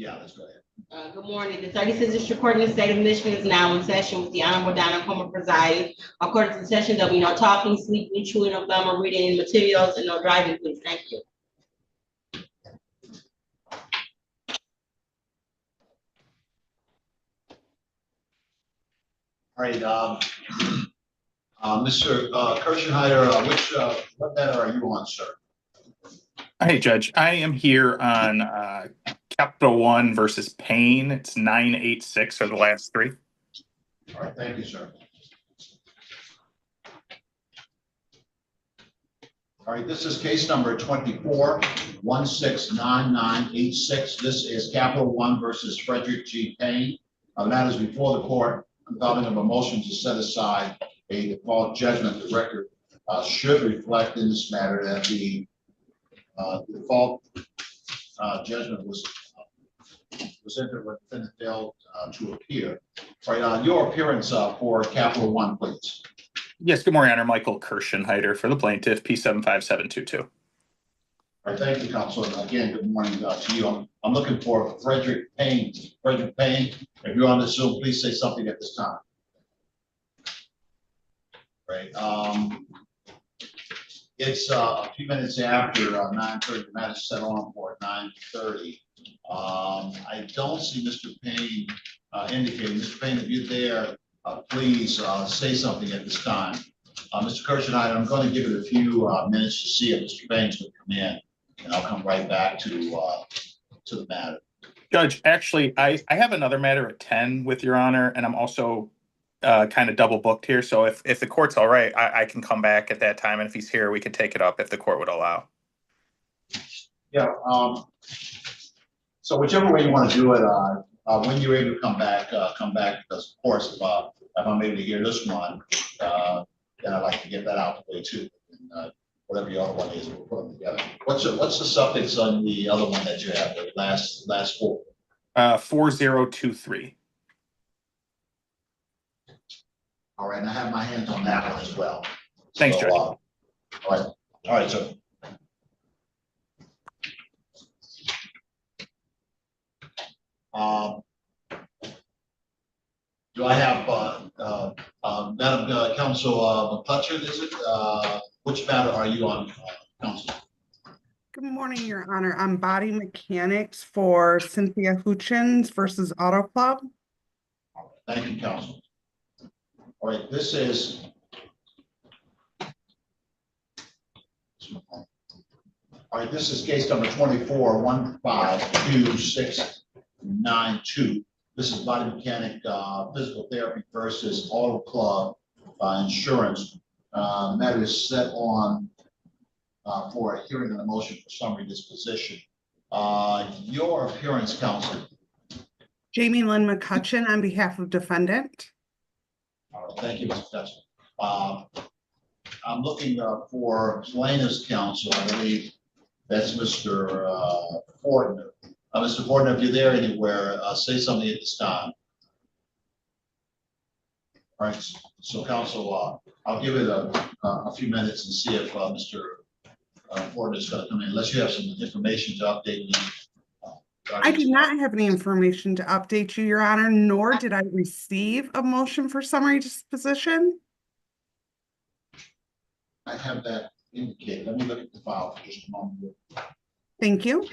Yeah, let's go ahead. Good morning. The 36th District Court in the state of Michigan is now in session with the Honorable Donna Coleman presiding. According to the session, there'll be no talking, sleeping, chewing of gum, or reading any materials, and no driving, please. Thank you. All right, Mr. Kirschenheiter, what matter are you on, sir? Hey, Judge. I am here on Capital One versus Payne. It's 986 for the last three. All right, thank you, sir. All right, this is case number 24-169986. This is Capital One versus Frederick G. Payne. The matter is before the court involving of a motion to set aside a default judgment. The record should reflect in this matter that the default judgment was entered when the defendant failed to appear. All right, your appearance for Capital One, please. Yes, good morning, Honor. Michael Kirschenheiter for the plaintiff, P75722. All right, thank you, counsel. And again, good morning to you. I'm looking for Frederick Payne. Frederick Payne, if you're on the Zoom, please say something at this time. Right. It's a few minutes after 9:30. The matter is set on for 9:30. I don't see Mr. Payne indicating. Mr. Payne, if you're there, please say something at this time. Mr. Kirschenheiter, I'm going to give it a few minutes to see if Mr. Payne's going to come in, and I'll come right back to the matter. Judge, actually, I have another matter at 10 with Your Honor, and I'm also kind of double booked here. So if the court's all right, I can come back at that time, and if he's here, we could take it up if the court would allow. Yeah. So whichever way you want to do it, when you're able to come back, because of course, if I'm able to hear this one, then I'd like to get that out the way too. And, whatever your other one is, we'll put them together. What's the suffix on the other one that you have, the last four? 4023. All right, and I have my hands on that one as well. Thanks, so, Judge. All right, sir. Do I have Madam Counsel McCutcheon, is it? Which matter are you on, Counsel? Good morning, Your Honor. I'm Body Mechanics for Cynthia Hutchins versus Auto Club. All right, thank you, Counsel. All right, this is case number 24-152692. This is Body Mechanic Physical Therapy versus Auto Club Insurance. That is set on for a hearing on a motion for summary disposition. Your appearance, Counsel. Jamie Lynn McCutcheon on behalf of defendant. All right, thank you, Mr. Fetzer. I'm looking for plaintiff's counsel. I believe that's Mr. Fortner. Mr. Fortner, if you're there anywhere, say something at this time. All right, so counsel, I'll give it a few minutes and see if Mr. Fortner is going to come in, unless you have some information to update me. I do not have any information to update you, Your Honor, nor did I receive a motion for summary disposition. I have that indicated. Let me look at the file for just a moment. Thank you.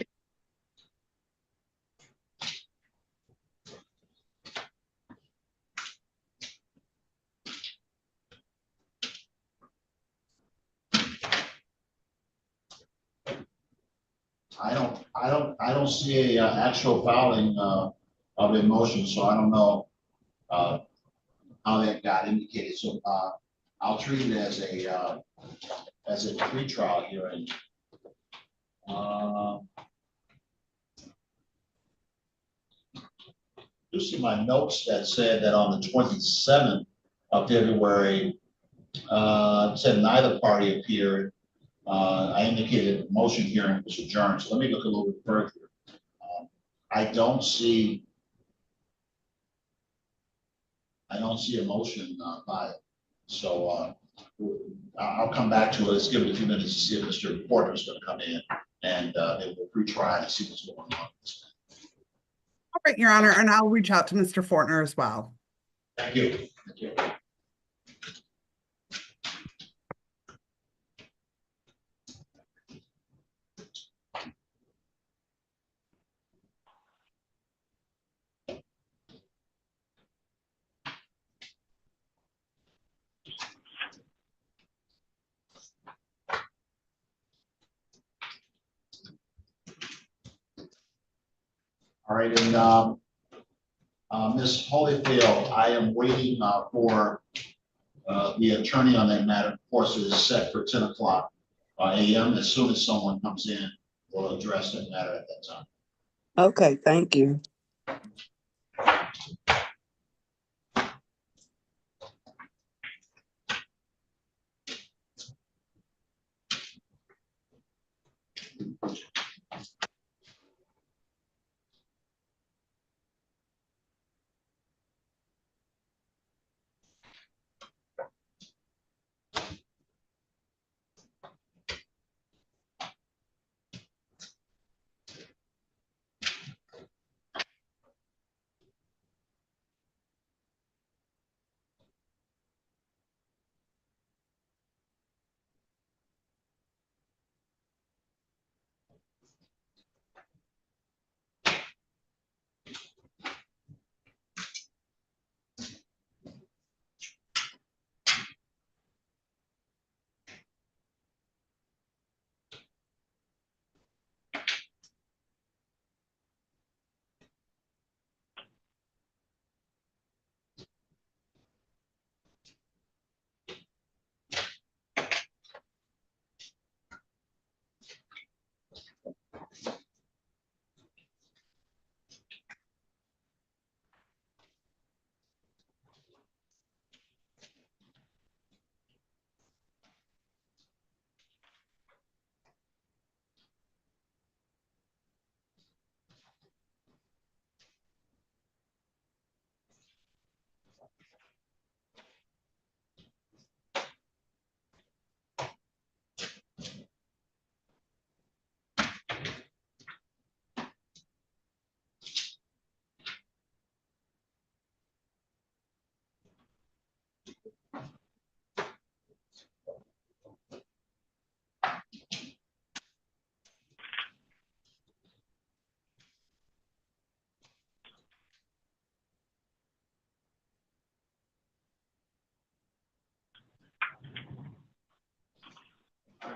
I don't see a actual filing of a motion, so I don't know how that got indicated. So I'll treat it as a pre-trial hearing. You see my notes that said that on the 27th of February, said neither party appeared. I indicated the motion hearing was adjourned. So let me look a little bit further. I don't see a motion by it. So I'll come back to it. Let's give it a few minutes to see if Mr. Porter is going to come in, and then we'll retry and see what's going on. All right, Your Honor, and I'll reach out to Mr. Fortner as well. Thank you. Thank you. All right, and Ms. Holyfield, I am waiting for the attorney on that matter. Of course, it is set for 10 o'clock a.m. As soon as someone comes in, we'll address that matter at that time. Okay, thank you.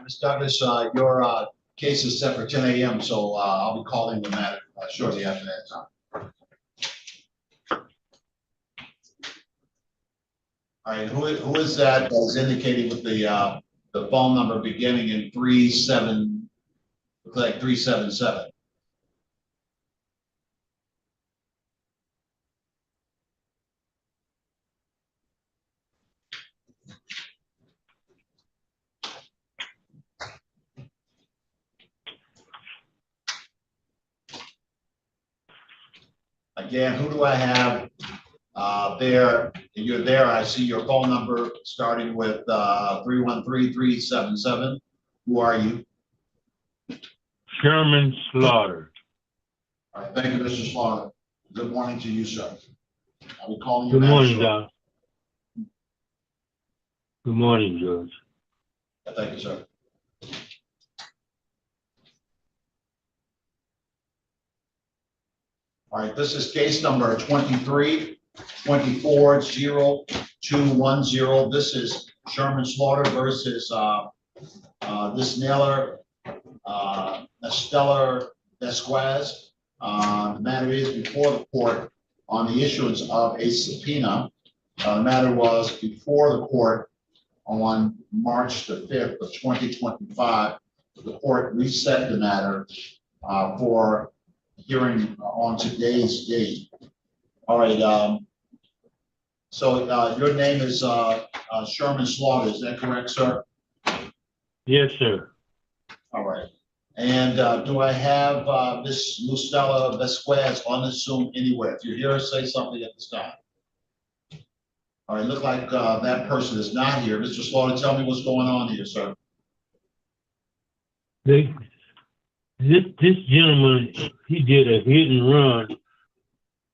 Ms. Douglas, your case is set for 10 a.m., so I'll be calling the matter shortly after that time. All right, who is that that's indicating with the phone number beginning in 37, looks like 377? Again, who do I have there? You're there. I see your phone number starting with 313377. Who are you? Sherman Slaughter. All right, thank you, Mr. Slaughter. Good morning to you, sir. I'll be calling you. Good back morning, shortly. Doc. Good morning, George. Thank you, sir. All right, this is case number 23-24-0210. This is Sherman Slaughter versus this Naylor Estella Vesquez. The matter is before the court on the issuance of a subpoena. The matter was before the court on March the 5th of 2025. The court reset the matter for hearing on today's date. All right. So your name is Sherman Slaughter, is that correct, sir? Yes, sir. All right. And do I have Miss Lucella Vesquez on the Zoom anywhere? If you hear her, say something at this time. All right, look like that person is not here. Mr. Slaughter, tell me what's going on here, sir. This gentleman, he did a hit and run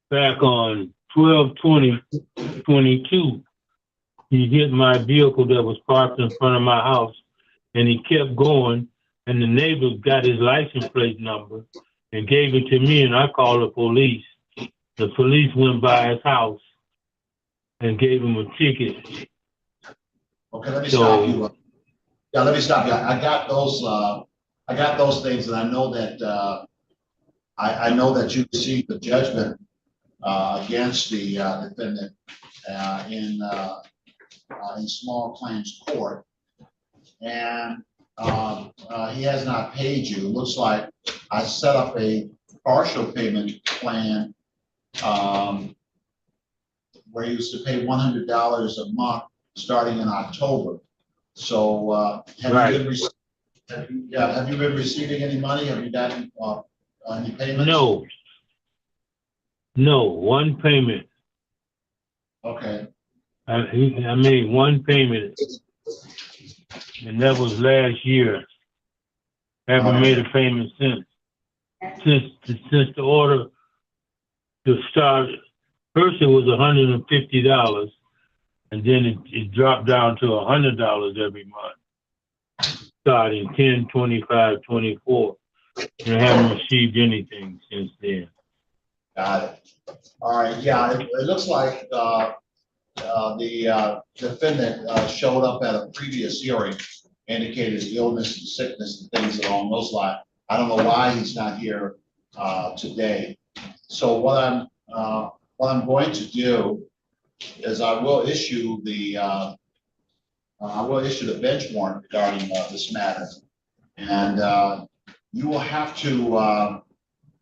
back on 12/20/22. He hit my vehicle that was parked in front of my house, and he kept going, and the neighbor got his license plate number and gave it to me, and I called the police. The police went by his house and gave him a ticket. Okay, let me So- stop you. Yeah, let me stop you. I got those things, and I know that, I know that you received the judgment, against the, defendant, in small claims court. And, he has not paid you. It looks like I set up a partial payment plan, where he used to pay $100 a month starting in October. So, have Right. you been have you been receiving any money? Have you gotten, any payments? No, one payment. Okay, I made one payment, and that was last year. Haven't made a payment since the order to start. First, it was $150, and then it dropped down to $100 every month, starting 10/25/24, and I haven't received anything since then. got it. All right, yeah, it looks like, the defendant, showed up at a previous hearing, indicated illness and sickness and things along those lines. I don't know why he's not here, today. So what I'm going to do is I will issue the bench warrant regarding, this matter. And, you will have to,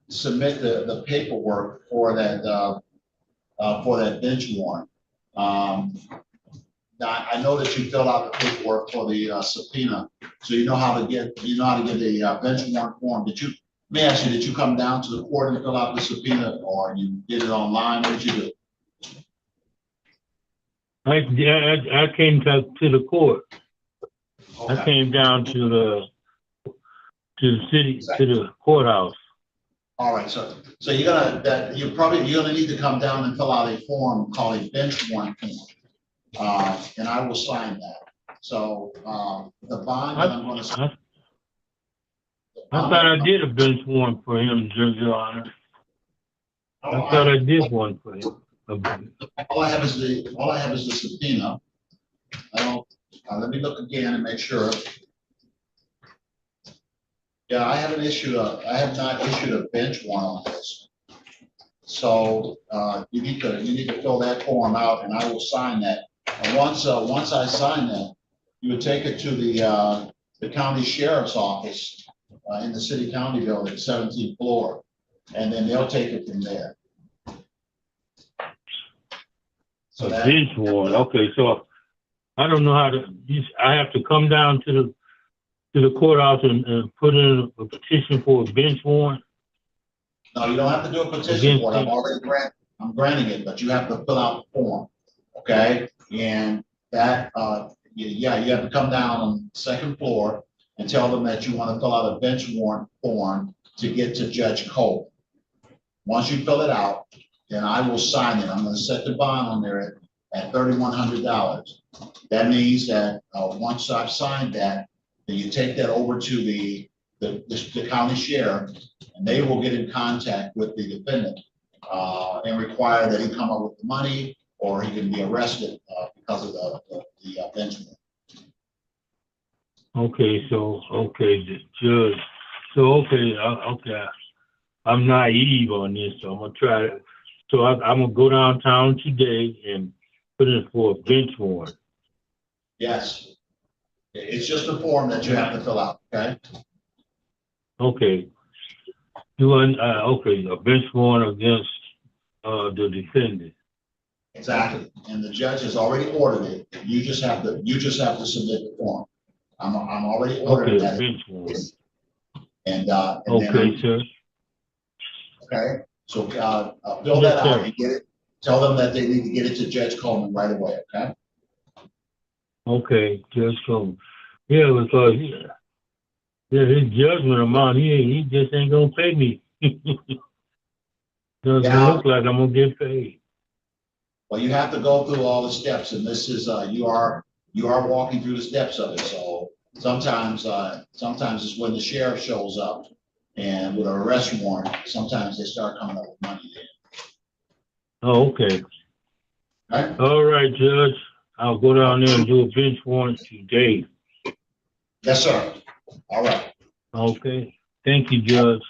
submit the paperwork for that bench warrant. Now, I know that you filled out the paperwork for the, subpoena, so you know how to get the, bench warrant form. Let me ask you, did you come down to the court and fill out the subpoena, or you did it online? What did you do? I came to the court. I Okay. came down to the city, to the courthouse. All right, so you're gonna need to come down and fill out a form called a bench warrant form. And I will sign that. So, the bond that I'm gonna. I thought I did a bench warrant for him, Your Honor. I thought I did one for him. All I have is the subpoena. I don't, let me look again and make sure. Yeah, I have not issued a bench warrant on this. So, you need to fill that form out, and I will sign that. And once I sign that, you would take it to the county sheriff's office, in the city county building, 17th floor, and then they'll take it from there. So A that, bench warrant, okay, so I don't know how to, I have to come down to the courthouse and put in a petition for a bench warrant? no, you don't have to do a petition for it. I'm granting it, but you have to fill out the form, okay? And that, you have to come down on the second floor and tell them that you want to fill out a bench warrant form to get to Judge Coleman. Once you fill it out, then I will sign it. I'm going to set the bond on there at $3,100. That means that, once I've signed that, then you take that over to the county sheriff, and they will get in contact with the defendant, and require that he come up with the money, or he can be arrested, because of the bench warrant. Okay, the judge, okay, I'm naive on this, so I'm gonna try it. So I'm gonna go downtown today and put in for a bench warrant. Yes. It's just a form that you have to fill out, okay? Okay. Okay, a bench warrant against, the defendant. Exactly. And the judge has already ordered it. You just have to submit the form. I'm already Okay, ordering a that. bench warrant. And Okay, sir. Okay, so, fill that out and get it. Tell them that they need to get it to Judge Coleman right away, okay? Okay, Judge Coleman. Yeah, because his judgment amount, he just ain't gonna pay me. Doesn't Yeah. look like I'm gonna get paid. Well, you have to go through all the steps, and this is, you are walking through the steps of it, so sometimes it's when the sheriff shows up and with an arrest warrant, sometimes they start coming up with money Oh, okay. there. Right? All right, Judge. I'll go down there and do a bench warrant today. Yes, sir. All right. Okay. Thank you, Judge.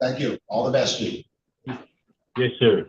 Thank you. All the best to you. Yes, sir.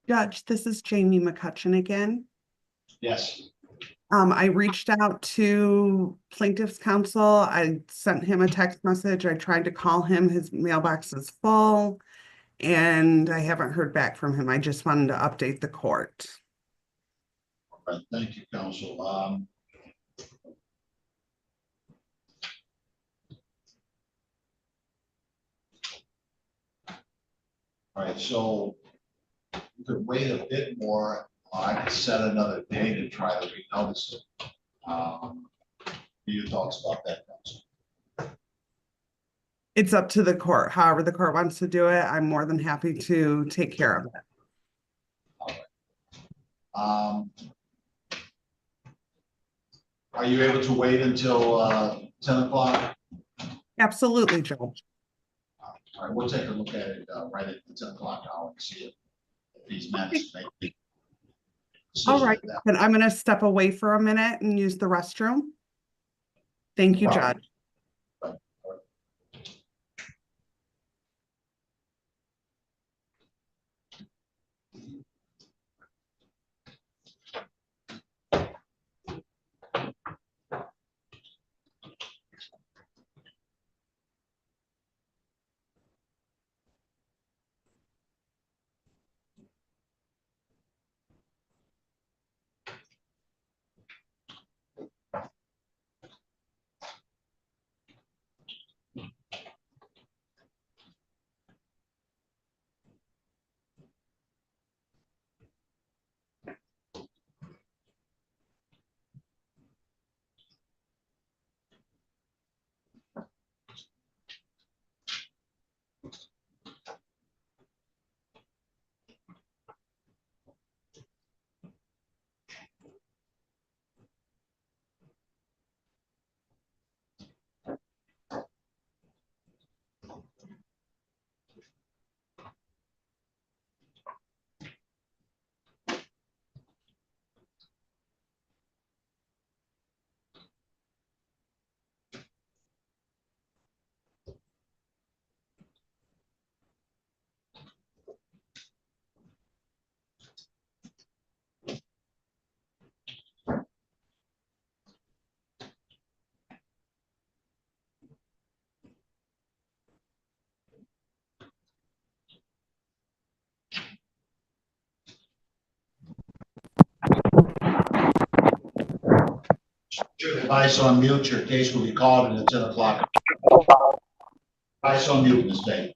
Judge, this is Jamie McCutcheon again. Yes. I reached out to plaintiff's counsel. I sent him a text message. I tried to call him. His mailbox is full, and I haven't heard back from him. I just wanted to update the court. All right. Thank you, counsel. All right, so you could wait a bit more. I could set another day to try to renotice it. What are your thoughts about that, counsel? It's up to the court. However the court wants to do it, I'm more than happy to take care of it. Are you able to wait until 10 o'clock? Absolutely, Judge. All right, we'll take a look at it right at the 10 o'clock hour and see if he's managed to make the All decision right, at that. then I'm going to step away for a minute and use the restroom. Thank you, Problem. Judge. Your device on mute, your case will be called at 10 o'clock. Device on mute, Ms. Day.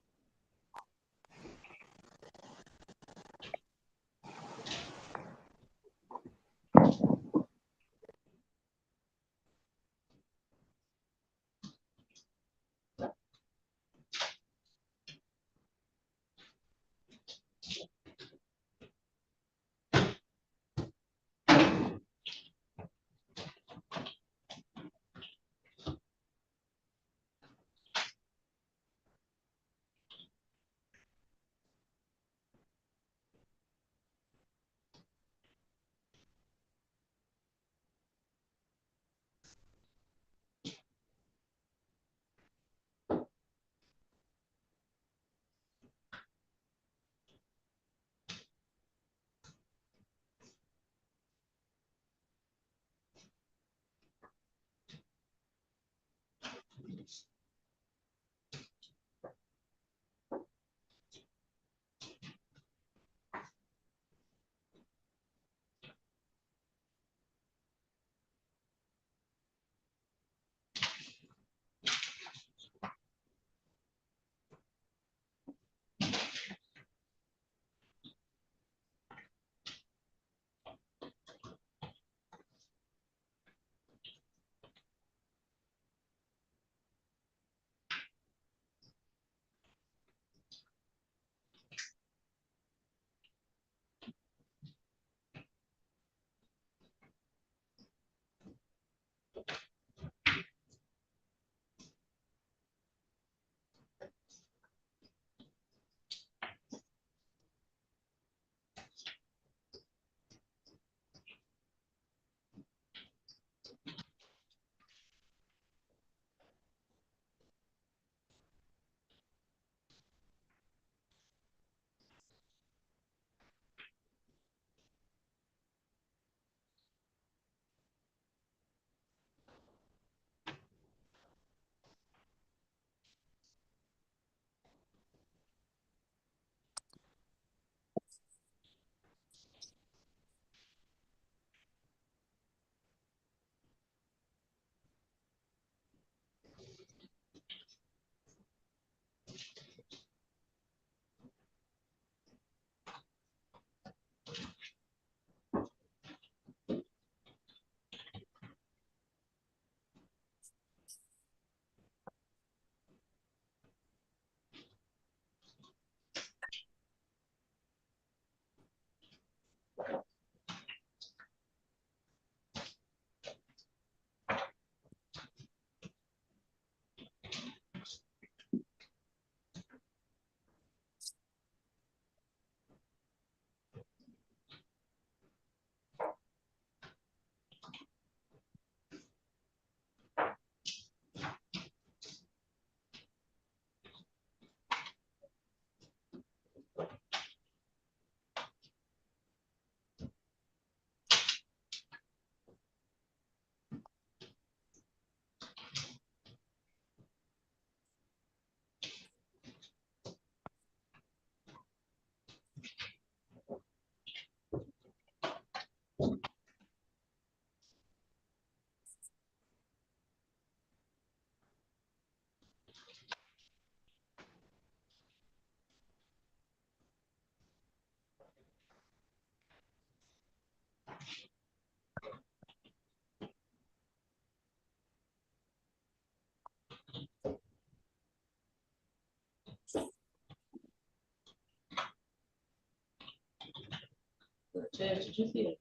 Judge, did you see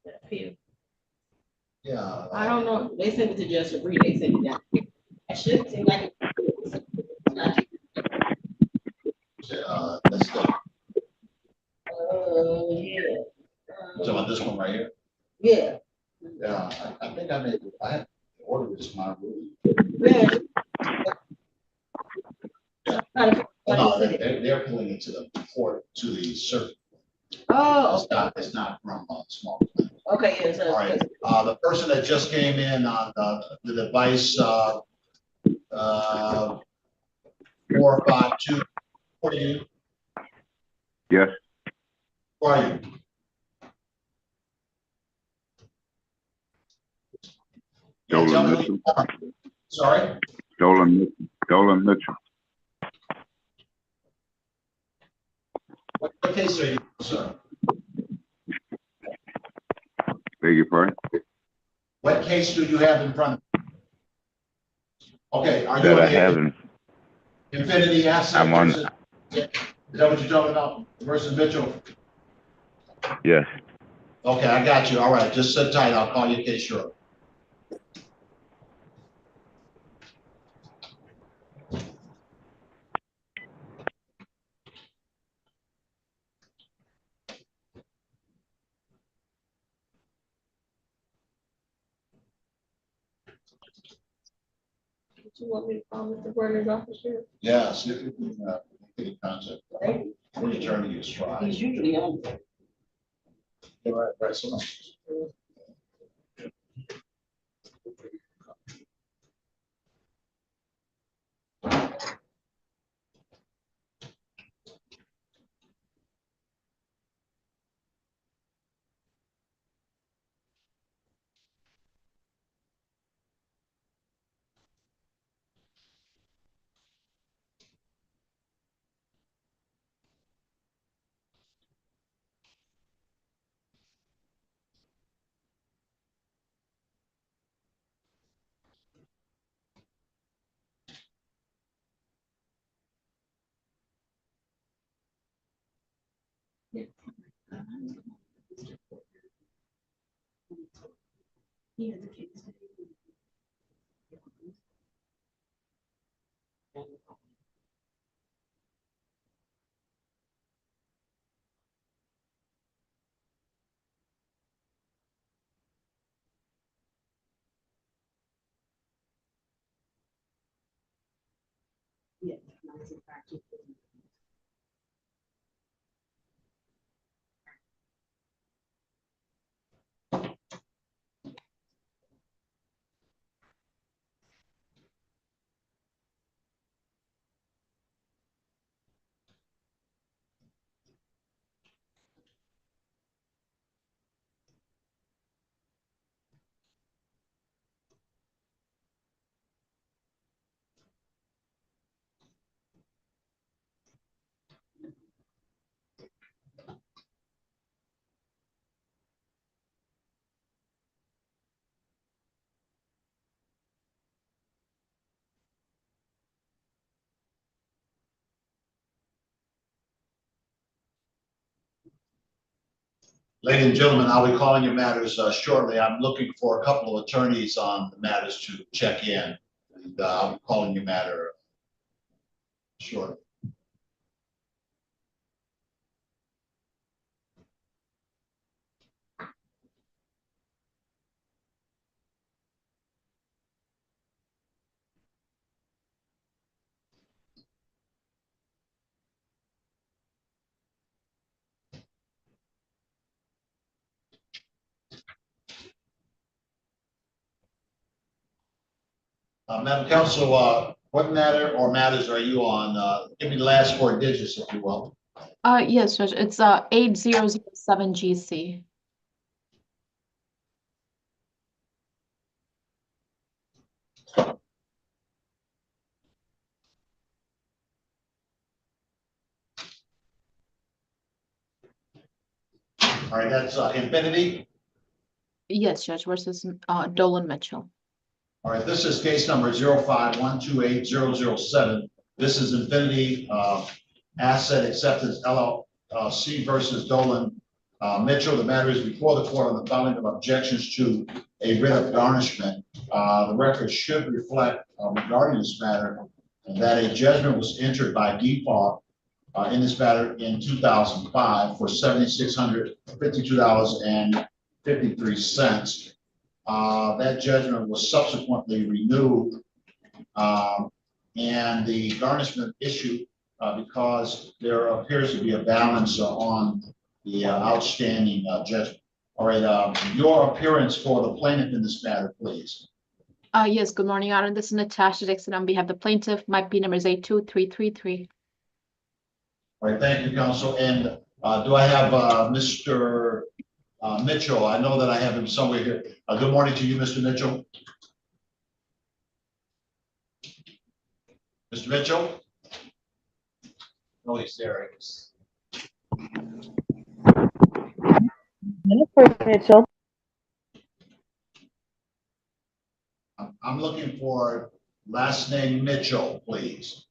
that appeal? Yeah. I don't know. They sent it to Judge Sabrina. They sent it down. It should seem like. Let's go. Yeah. So about this one right here? Yeah. Yeah, I think I had ordered this in my room. Yeah. No, they're pulling it to the court, to the circuit. Oh, It's not from small. okay, yeah, so. All right, the person that just came in on the device, 452, what are you? Yes. Who are you? Dolan Mitchell. Sorry? Dolan Mitchell. What case are you, sir? Beg your pardon? What case do you have in front of you? Okay, are you That I on the haven't. Infinity Asset? I'm on. Is that what you're talking about versus Mitchell? Yes. Okay, I got you. All right, just sit tight. I'll call your case shortly. Do you want me to call Mr. Werner's office here? Yeah, see if you can get in contact. What attorney is trying. He's usually on. Right, so much. Ladies and gentlemen, I'll be calling your matters shortly. I'm looking for a couple of attorneys on the matters to check in. And I'll be calling your matter shortly. Madam Counsel, what matter or matters are you on? Give me the last four digits, if you will. Yes, Judge, it's 8007 GC. All right, that's Infinity. Yes, Judge, versus Dolan Mitchell. All right, this is case number 051280007. This is Infinity Asset Acceptance LLC versus Dolan Mitchell. The matter is before the court on the filing of objections to a writ of garnishment. The record should reflect regarding this matter that a judgment was entered by default in this matter in 2005 for $7,652.53. That judgment was subsequently renewed, and the garnishment issued because there appears to be a balance on the outstanding judgment. All right, your appearance for the plaintiff in this matter, please. Yes, good morning, Your Honor. This is Natasha Dixon on behalf of the plaintiff. My P number is 82333. All right, thank you, counsel. And do I have Mr. Mitchell? I know that I have him somewhere here. Good morning to you, Mr. Mitchell. Mr. Mitchell? No, he's there. Mitchell. I'm looking for last name Mitchell, please.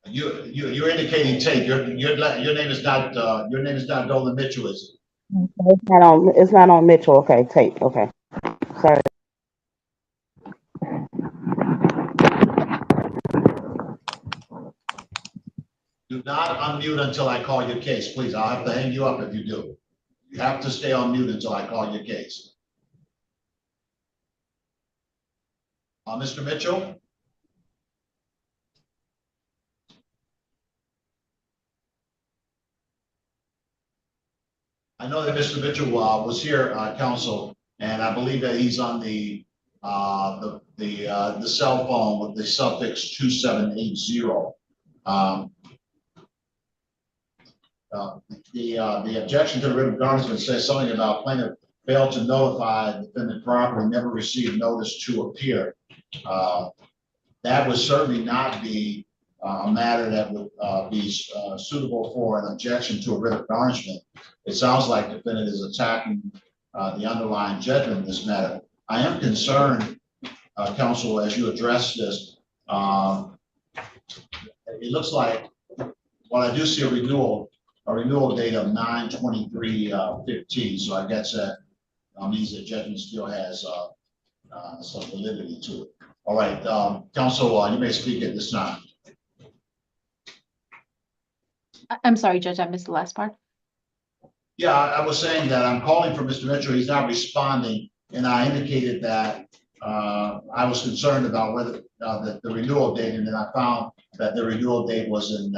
You're indicating Tate. Your name is not Dolan Mitchell, is it? It's not on Mitchell. Okay, tape. Okay. Sorry. Do not unmute until I call your case, please. I'll have to hang you up if you do. You have to stay on mute until I call your case. Mr. Mitchell? I know that Mr. Mitchell was here, counsel, and I believe that he's on the cell phone with the suffix 2780. The objection to the writ of garnishment says something about plaintiff failed to notify defendant properly, never received notice to appear. That would certainly not be a matter that would be suitable for an objection to a writ of garnishment. It sounds like the defendant is attacking the underlying judgment in this matter. I am concerned, counsel, as you address this. It looks like, well, I do see a renewal date of 9/23/15. So I guess that means the judgment still has some validity to it. All right, counsel, you may speak at this time. I'm sorry, Judge, I missed the last part. Yeah, I was saying that I'm calling for Mr. Mitchell. He's not responding, and I indicated that I was concerned about whether the renewal date, and then I found that the renewal date was in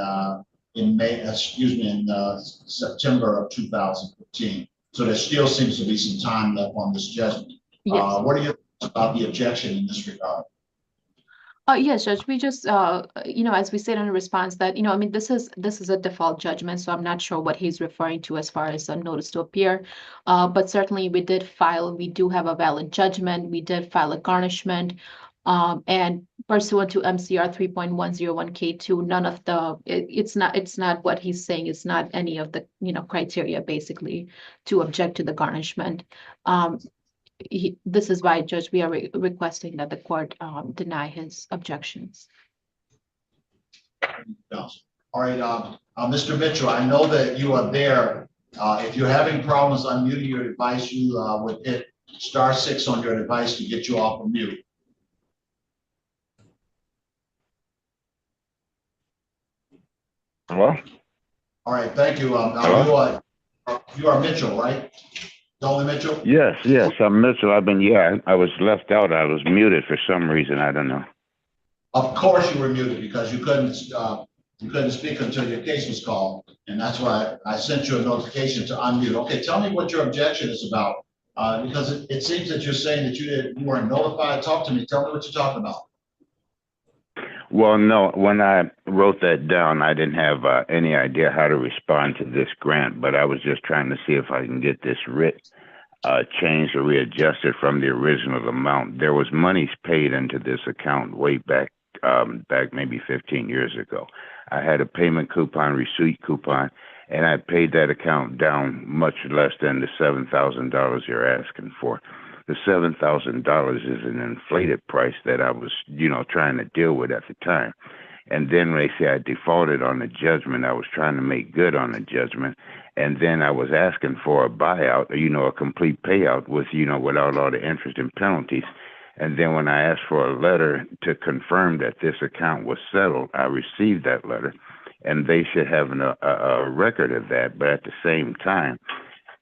September of 2015. So there still seems to be some time left on this judgment. Yes. What are your thoughts about the objection in this regard? Yes, Judge, we just, as we said in the response that, I mean, this is a default judgment, so I'm not sure what he's referring to as far as a notice to appear. But certainly we do have a valid judgment. We did file a garnishment. And pursuant to MCR 3.101K2, none of it's not what he's saying. It's not any of the, criteria basically to object to the garnishment. This is why, Judge, we are requesting that the court deny his objections. All right, Mr. Mitchell, I know that you are there. If you're having problems unmuting your device, you would hit *6 on your device to get you off of mute. Hello? All right, thank you. You are Mitchell, right? Dolan Mitchell? Yes, I'm Mitchell. I was left out. I was muted for some reason. I don't know. Of course you were muted because you couldn't speak until your case was called. And that's why I sent you a notification to unmute. Okay, tell me what your objection is about. Because it seems that you're saying that you weren't notified. Talk to me. Tell me what you're talking about. Well, no, when I wrote that down, I didn't have any idea how to respond to this grant, but I was just trying to see if I can get this writ changed or readjusted from the original amount. There was monies paid into this account way back maybe 15 years ago. I had a payment coupon, receipt coupon, and I paid that account down much less than the $7,000 you're asking for. The $7,000 is an inflated price that I was, trying to deal with at the time. And then when they say I defaulted on the judgment, I was trying to make good on the judgment. And then I was asking for a buyout, a complete payout with, without all the interest and penalties. And then when I asked for a letter to confirm that this account was settled, I received that letter. And they should have a record of that. But at the same time,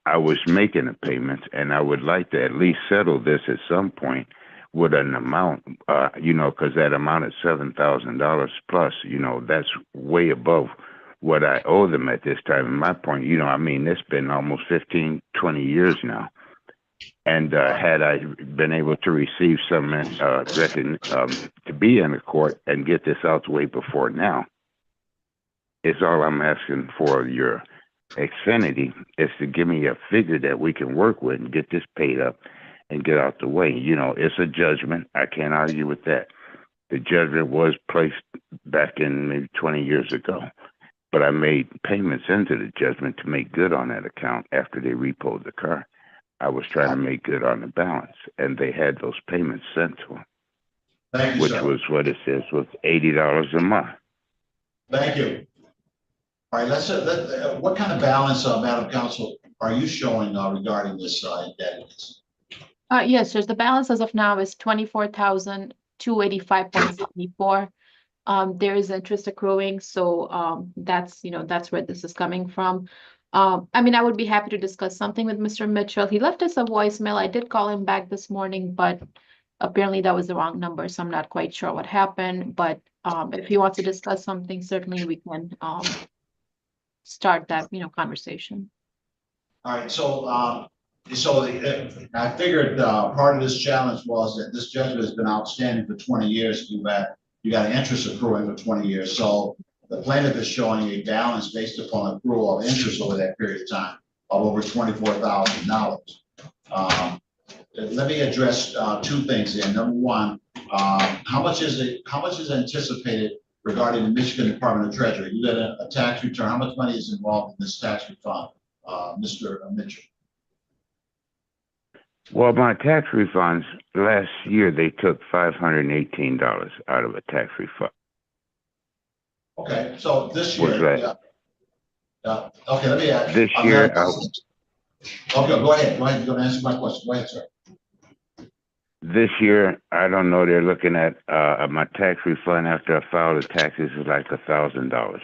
I was making the payments, and I would like to at least settle this at some point with an amount, because that amount is $7,000 plus, that's way above what I owe them at this time. And my point, it's been almost 15, 20 years now. And had I been able to receive some to be in the court and get this out the way before now, it's all I'm asking for your Xfinity is to give me a figure that we can work with and get this paid up and get out the way. You know, it's a judgment. I can't argue with that. The judgment was placed back in maybe 20 years ago, but I made payments into the judgment to make good on that account after they repoed the car. I was trying to make good on the balance, and they had those payments sent to them, Thank you, which sir. was what it says was $80 a month. Thank you. All right, what kind of balance, Madam Counsel, are you showing regarding this indebtedness? Yes, so the balance as of now is 24,285.74. There is interest accruing, so that's where this is coming from. I mean, I would be happy to discuss something with Mr. Mitchell. He left us a voicemail. I did call him back this morning, but apparently that was the wrong number, so I'm not quite sure what happened. But if he wants to discuss something, certainly we can start that conversation. All right, so I figured part of this challenge was that this judgment has been outstanding for 20 years. You got interest accruing for 20 years. So the plaintiff is showing a balance based upon accrual of interest over that period of time of over $24,000. Let me address two things here. Number one, how much is anticipated regarding the Michigan Department of Treasury? You got a tax return. How much money is involved in this tax refund, Mr. Mitchell? Well, my tax refunds last year, they took $518 out of a tax refund. Okay, so this Was year, that- okay, let me ask. This year, okay, go ahead. You're going to answer my question. Go ahead, sir. This year, I don't know, they're looking at my tax refund after I filed the taxes is like $1,000.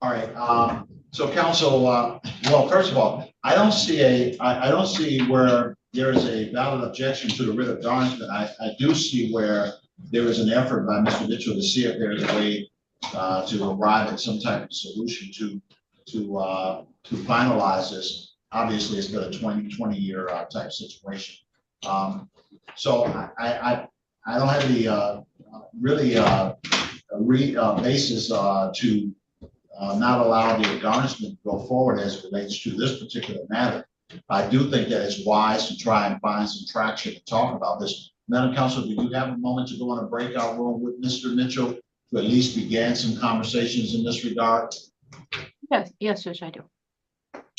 All right, so counsel, well, first of all, I don't see where there is a valid objection to the writ of garnishment. I do see where there is an effort by Mr. Mitchell to see if there is a way to arrive at some type of solution to finalize this. Obviously, it's been a 20-year type situation. So I don't have the basis to not allow the garnishment to go forward as it relates to this particular matter. I do think that it's wise to try and find some traction to talk about this. Madam Counsel, do you have a moment to go in a breakout room with Mr. Mitchell to at least begin some conversations in this regard? Yes, Judge, I do.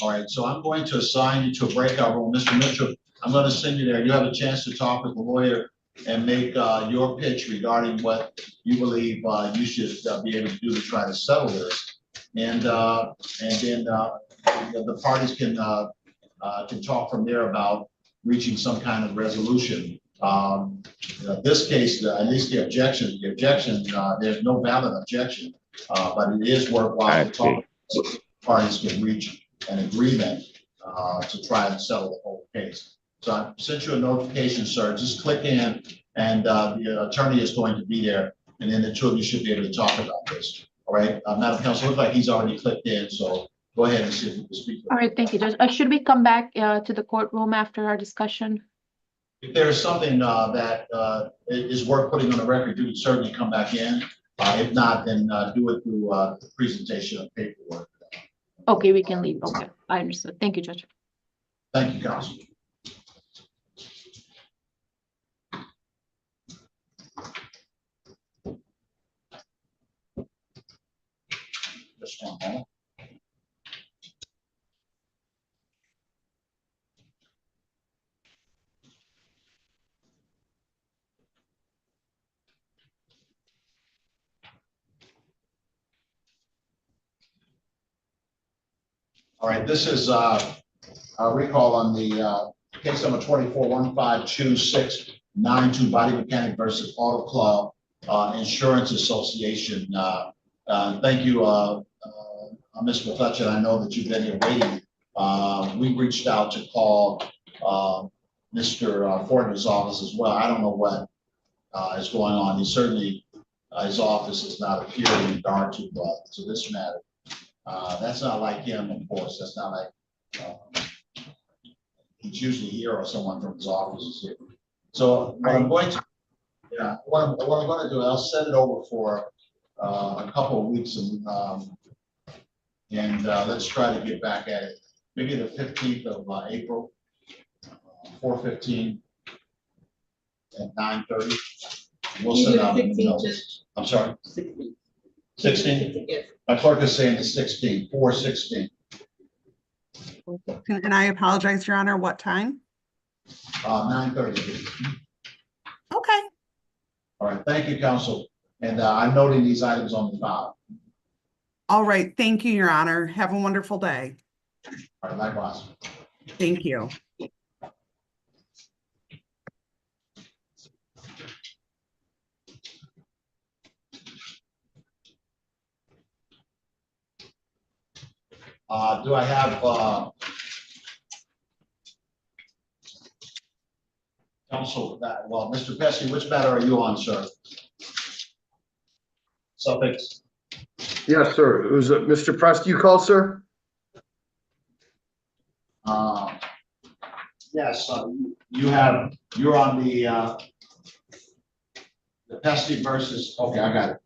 All right, so I'm going to assign you to a breakout room. Mr. Mitchell, I'm going to send you there. You have a chance to talk with the lawyer and make your pitch regarding what you believe you should be able to do to try to settle this. And then the parties can talk from there about reaching some kind of resolution. This case, at least the objection, there's no valid objection, but it is worthwhile to talk. Parties can reach an agreement to try and settle the whole case. So I sent you a notification, sir. Just click in, and the attorney is going to be there, and then the two of you should be able to talk about this. All right, Madam Counsel, looks like he's already clicked in, so go ahead and see if you can speak. All right, thank you, Judge. Should we come back to the courtroom after our discussion? If there is something that is worth putting on the record, you can certainly come back in. If not, then do it through the presentation of paperwork. Okay, we can leave. Okay, I understood. Thank you, Judge. Thank you, Counsel. Just one moment. All right, this is a recall on the case number 24-152692 Body Mechanic versus Auto Club Insurance Association. Thank you, Ms. McCutcheon. I know that you've been here waiting. We reached out to call Mr. Fortner's office as well. I don't know what is going on. He certainly, his office is not appearing in regard to this matter. That's not like him, of course. That's not like he's usually here or someone from his office is here. So what I'm going to, what I'm going to do, I'll set it over for a couple of weeks, and let's try to get back at it. Maybe the 15th of April. 4/15 at 9:30. We'll You send do out the a 16th, note. Judge? I'm sorry, 16. 16? Yes. My clerk is saying the 16, 4/16. And I apologize, Your Honor, what time? 9:30. Okay. All right, thank you, counsel. And I'm noting these items on the file. All right. Thank you, Your Honor. Have a wonderful day. All right, likewise. Thank you. Do I have, counsel, well, Mr. Pesci, which matter are you on, sir? Suffolk. Yes, sir. It was Mr. Prest you called, sir? Yes, you're on the Pesci versus, okay, I got it.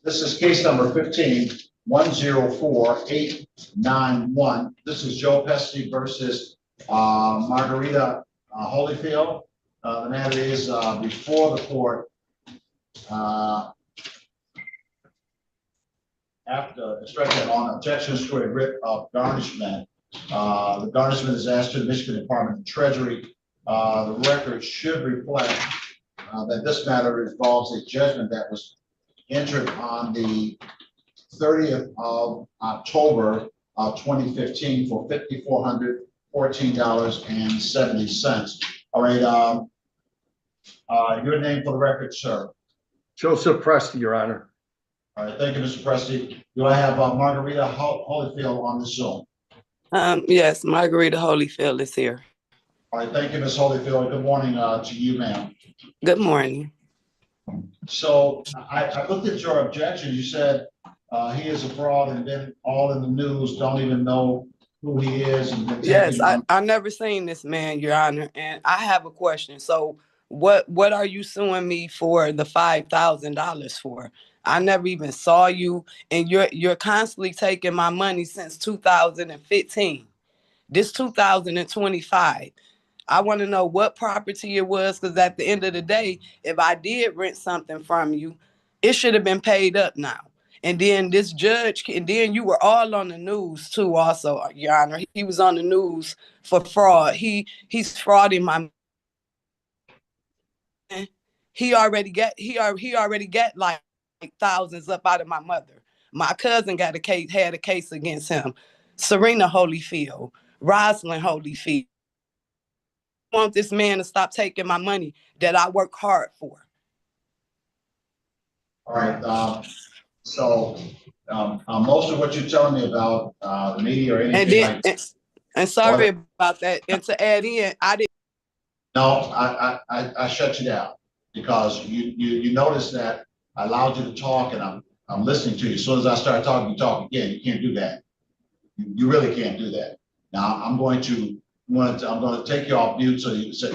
This is case number 15-104891. This is Joe Pesci versus Margarita Holyfield. The matter is before the court after instruction on objections to a writ of garnishment. The garnishment is asked to the Michigan Department of Treasury. The record should reflect that this matter involves a judgment that was entered on the 30th of October of 2015 for $5,414.70. All right, your name for the record, sir. Joseph Prest, Your Honor. All right, thank you, Mr. Presti. Do I have Margarita Holyfield on the Zoom? Yes, Margarita Holyfield is here. All right, thank you, Ms. Holyfield. Good morning to you, ma'am. Good morning. So I looked at your objections. You said he is a fraud and been all in the news, don't even know who he is. And Yes, I never seen this man, Your Honor, and I have a question. So what are you suing me for the $5,000 for? I never even saw you, and you're constantly taking my money since 2015. This 2025. I want to know what property it was, because at the end of the day, if I did rent something from you, it should have been paid up now. And then this judge, and then you were all on the news too, also, Your Honor. He was on the news for fraud. He's frauding my. He already got like thousands up out of my mother. My cousin had a case against him. Serena Holyfield, Rosalind Holyfield. I want this man to stop taking my money that I work hard for. All right. So most of what you're telling me about the media or anything and sorry about that. And to add in, I didn't. No, I shut you down because you notice that I allowed you to talk and I'm listening to you. As soon as I start talking, you talk again. You can't do that. You really can't do that. Now I'm going to take you off mute. So you said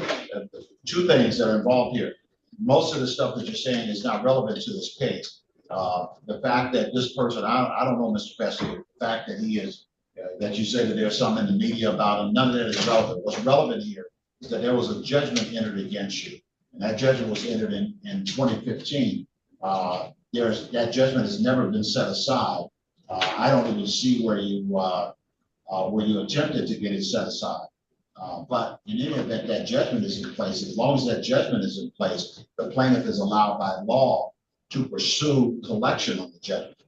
two things that are involved here. Most of the stuff that you're saying is not relevant to this case. The fact that this person, I don't know, Mr. Pesci, the fact that he is, that you say that there's something in the media about him, none of that is relevant. What's relevant here is that there was a judgment entered against you. And that judgment was entered in 2015. That judgment has never been set aside. I don't even see where you attempted to get it set aside. But in any event, that judgment is in place. As long as that judgment is in place, the plaintiff is allowed by law to pursue collection on the judgment.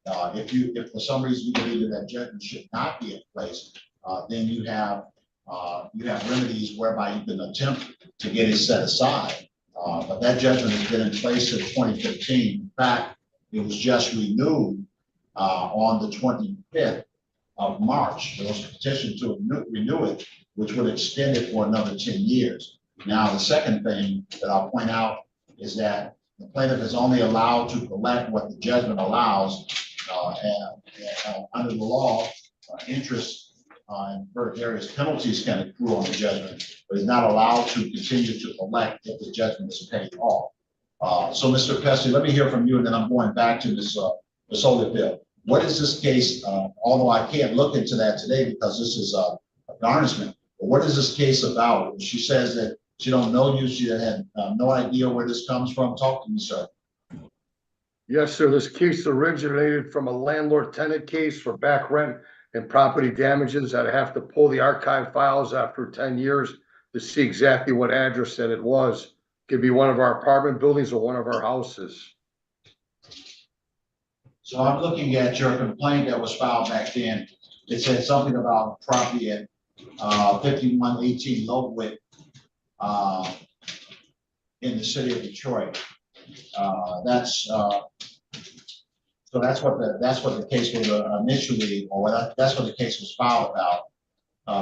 If for some reason you believe that judgment should not be in place, then you have remedies whereby you can attempt to get it set aside. But that judgment has been in place since 2015. In fact, it was just renewed on the 25th of March. There was a petition to renew it, which would extend it for another 10 years. Now, the second thing that I'll point out is that the plaintiff is only allowed to collect what the judgment allows, and under the law, interest and various penalties can accrue on the judgment, but is not allowed to continue to collect if the judgment is paid off. So, Mr. Pesci, let me hear from you, and then I'm going back to Ms. Holyfield. What is this case? Although I can't look into that today because this is a garnishment. What is this case about? She says that she don't know you, she had no idea where this comes from. Talk to me, sir. Yes, sir. This case originated from a landlord-tenant case for back rent and property damages. I'd have to pull the archive files after 10 years to see exactly what address that it was. Could be one of our apartment buildings or one of our houses. So I'm looking at your complaint that was filed back then. It said something about property at 5118 Lovewick in the city of Detroit. So that's what the case was initially, or that's what the case was filed about,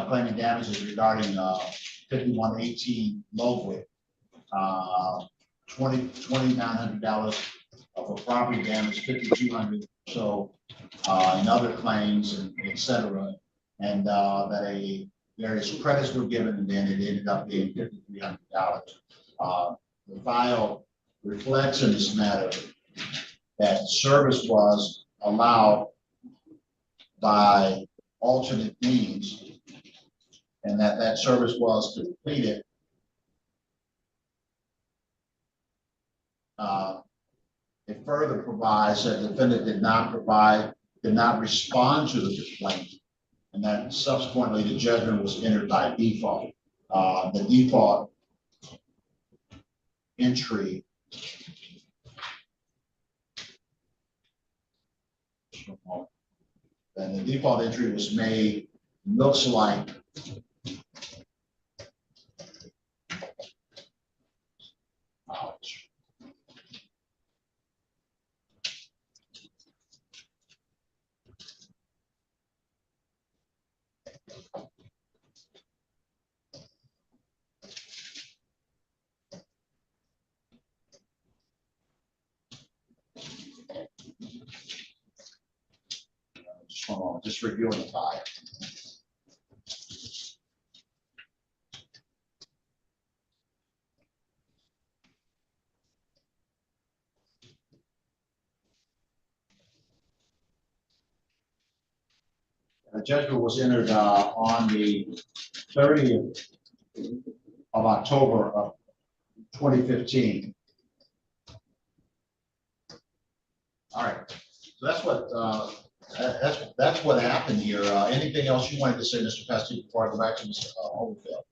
claiming damages regarding 5118 Lovewick, $2,900 of a property damage, 5,200 so and other claims, and et cetera, and that various credits were given, and then it ended up being $5,300. The file reflects in this matter that service was allowed by alternate means, and that service was completed it further provides that the defendant did not respond to the complaint, and that subsequently the judgment was entered by default. The default entry was made, looks like just reviewing the file. The judgment was entered on the 30th of October of 2015. All right, so that's what happened here. Anything else you wanted to say, Mr. Pesty, before I go back to Mr. Overfield?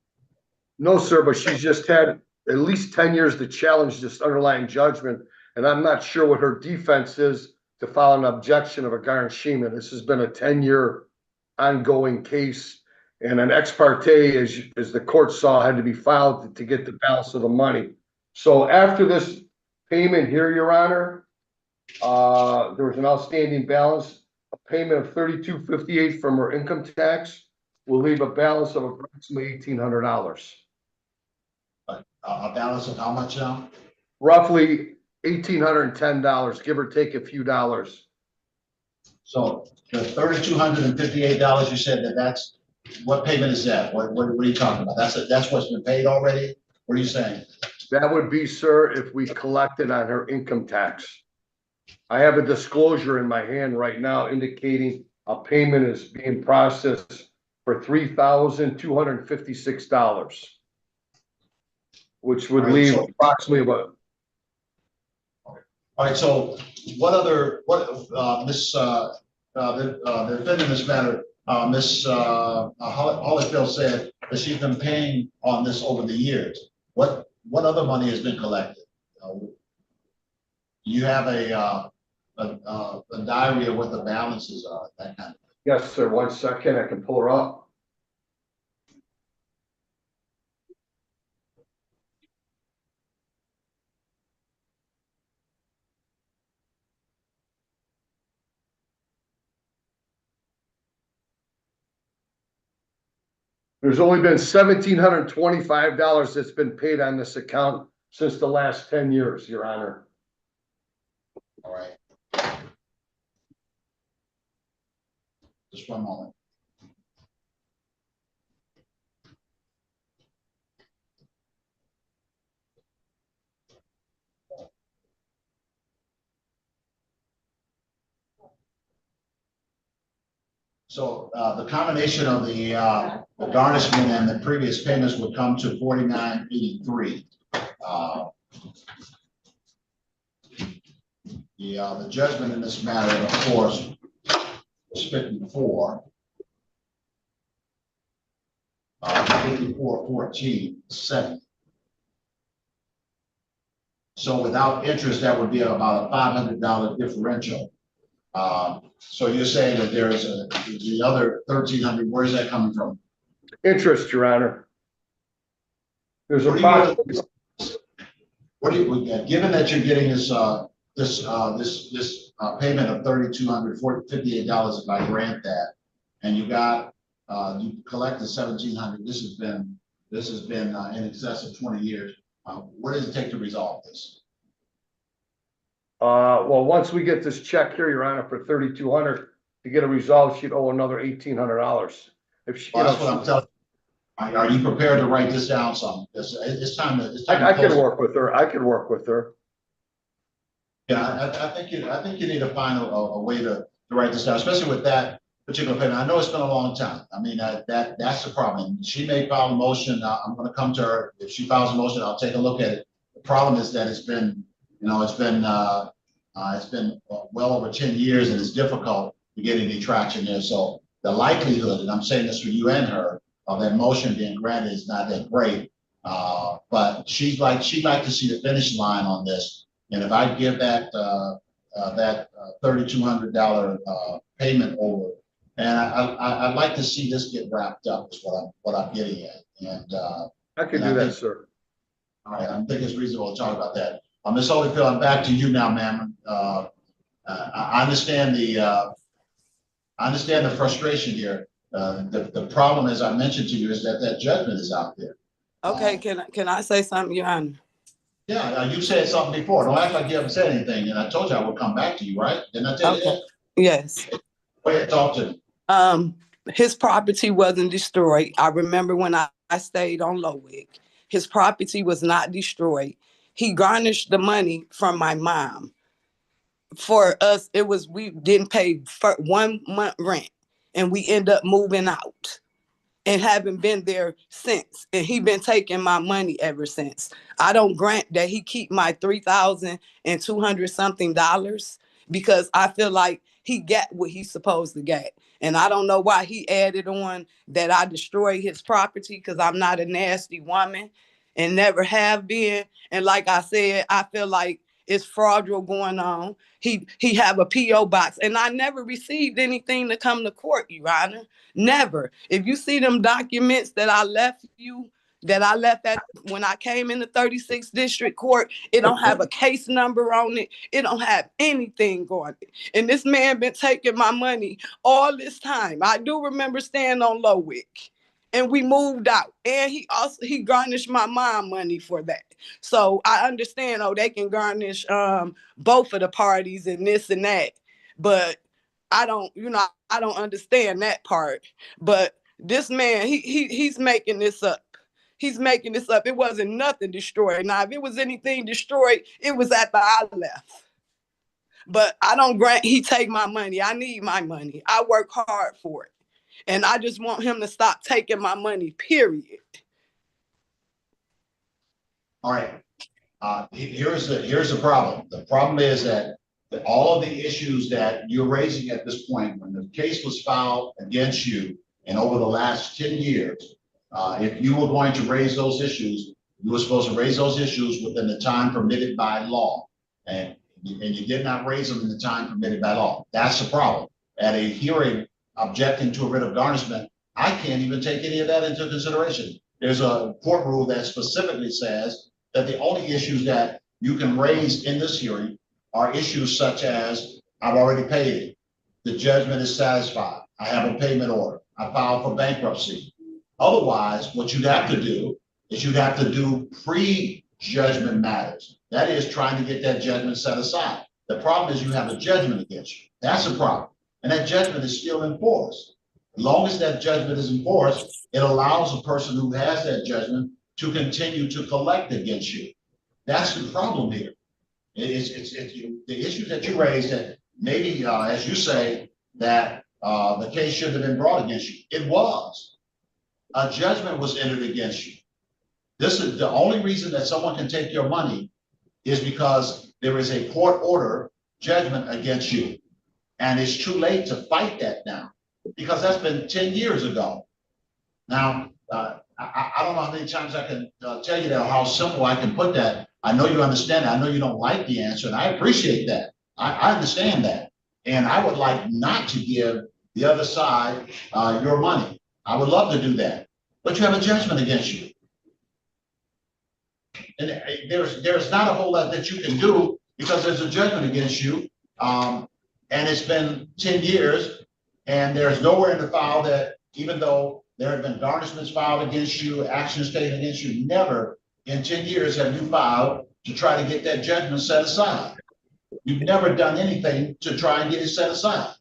No, sir, but she's just had at least 10 years to challenge this underlying judgment, and I'm not sure what her defense is to file an objection of a garnishment. This has been a 10-year ongoing case, and an ex parte, as the court saw, had to be filed to get the balance of the money. So after this payment here, Your Honor, there was an outstanding balance, a payment of $32.58 from her income tax will leave a balance of approximately $1,800. A balance of how much now? Roughly $1,810, give or take a few dollars. So the $3,258 you said that's what payment is that? What are you talking about? That's what's been paid already? What are you saying? That would be, sir, if we collected on her income tax. I have a disclosure in my hand right now indicating a payment is being processed for $3,256, which would leave approximately about. All right, so the defendant in this matter, Ms. Holyfield said that she's been paying on this over the years. What other money has been collected? You have a diary of what the balances are, that kind of thing. Yes, sir. 1 second, I can pull her up. There's only been $1,725 that's been paid on this account since the last 10 years, Your Honor. All right. Just one moment. So the combination of the garnishment and the previous payments would come to 4983. The judgment in this matter, of course, was 54. 5414.7. So without interest, that would be about a $500 differential. So you're saying that there's the other 1,300. Where's that coming from? Interest, Your Honor. There's a Given that you're getting this payment of $3,258, if I grant that, and you got you collected $1,700. This has been in excess of 20 years. What does it take to resolve this? Well, once we get this check here, Your Honor, for $3,200 to get a resolve, she'd owe another $1,800. If she, Well, that's what I'm telling you. Are you prepared to write this down some? It's time to. I can work with her. I can work with her. Yeah, I think you need to find a way to write this down, especially with that particular payment. I know it's been a long time. I mean, that's the problem. She may file a motion. I'm going to come to her. If she files a motion, I'll take a look at it. The problem is that it's been well over 10 years, and it's difficult to get any traction there. So the likelihood, and I'm saying this for you and her, of that motion being granted is not that great. But she'd like to see the finish line on this. And if I give that $3,200 payment over, and I'd like to see this get wrapped up is what I'm getting at. And I can do that, sir. All right, I think it's reasonable to talk about that. Ms. Holyfield, I'm back to you now, ma'am. I understand the frustration here. The problem, as I mentioned to you, is that judgment is out there. Okay, can I say something, Your Honor? Yeah, you said something before. Don't act like you haven't said anything. And I told you I would come back to you, right? Didn't I tell you that? Yes. Go ahead, talk to me. His property wasn't destroyed. I remember when I stayed on Lowick, his property was not destroyed. He garnished the money from my mom. For us, we didn't pay for 1 month rent, and we end up moving out and haven't been there since. And he been taking my money ever since. I don't grant that he keep my $3,200 something because I feel like he got what he's supposed to get. And I don't know why he added on that I destroy his property, because I'm not a nasty woman and never have been. And like I said, I feel like it's fraudulent going on. He have a P.O. box, and I never received anything to come to court, Your Honor. Never. If you see them documents that I left at when I came in the 36th District Court, it don't have a case number on it. It don't have anything going. And this man been taking my money all this time. I do remember staying on Lowick, and we moved out. And he garnished my mom money for that. So I understand, they can garnish both of the parties and this and that. But I don't understand that part. But this man, he's making this up. He's making this up. It wasn't nothing destroyed. Now, if it was anything destroyed, it was after I left. But I don't grant he take my money. I need my money. I work hard for it. And I just want him to stop taking my money, period. All right. Here's the problem. The problem is that all of the issues that you're raising at this point, when the case was filed against you, and over the last 10 years, if you were going to raise those issues, you were supposed to raise those issues within the time permitted by law. And you did not raise them in the time permitted by law. That's the problem. At a hearing objecting to a writ of garnishment, I can't even take any of that into consideration. There's a court rule that specifically says that the only issues that you can raise in this hearing are issues such as, I've already paid it, the judgment is satisfied, I have a payment order, I filed for bankruptcy. Otherwise, what you'd have to do is you'd have to do pre-judgment matters. That is trying to get that judgment set aside. The problem is you have a judgment against you. That's the problem. And that judgment is still in force. As long as that judgment is in force, it allows a person who has that judgment to continue to collect against you. That's the problem here. It's the issues that you raised that maybe, as you say, that the case shouldn't have been brought against you. It was. A judgment was entered against you. This is the only reason that someone can take your money is because there is a court order judgment against you. And it's too late to fight that now because that's been 10 years ago. Now, I don't know how many times I can tell you that, how simple I can put that. I know you understand that. I know you don't like the answer, and I appreciate that. I understand that. And I would like not to give the other side your money. I would love to do that. But you have a judgment against you. And there's not a whole lot that you can do because there's a judgment against you. And it's been 10 years, and there's nowhere in the file that, even though there have been garnishments filed against you, actions taken against you, never in 10 years have you filed to try to get that judgment set aside. You've never done anything to try and get it set aside.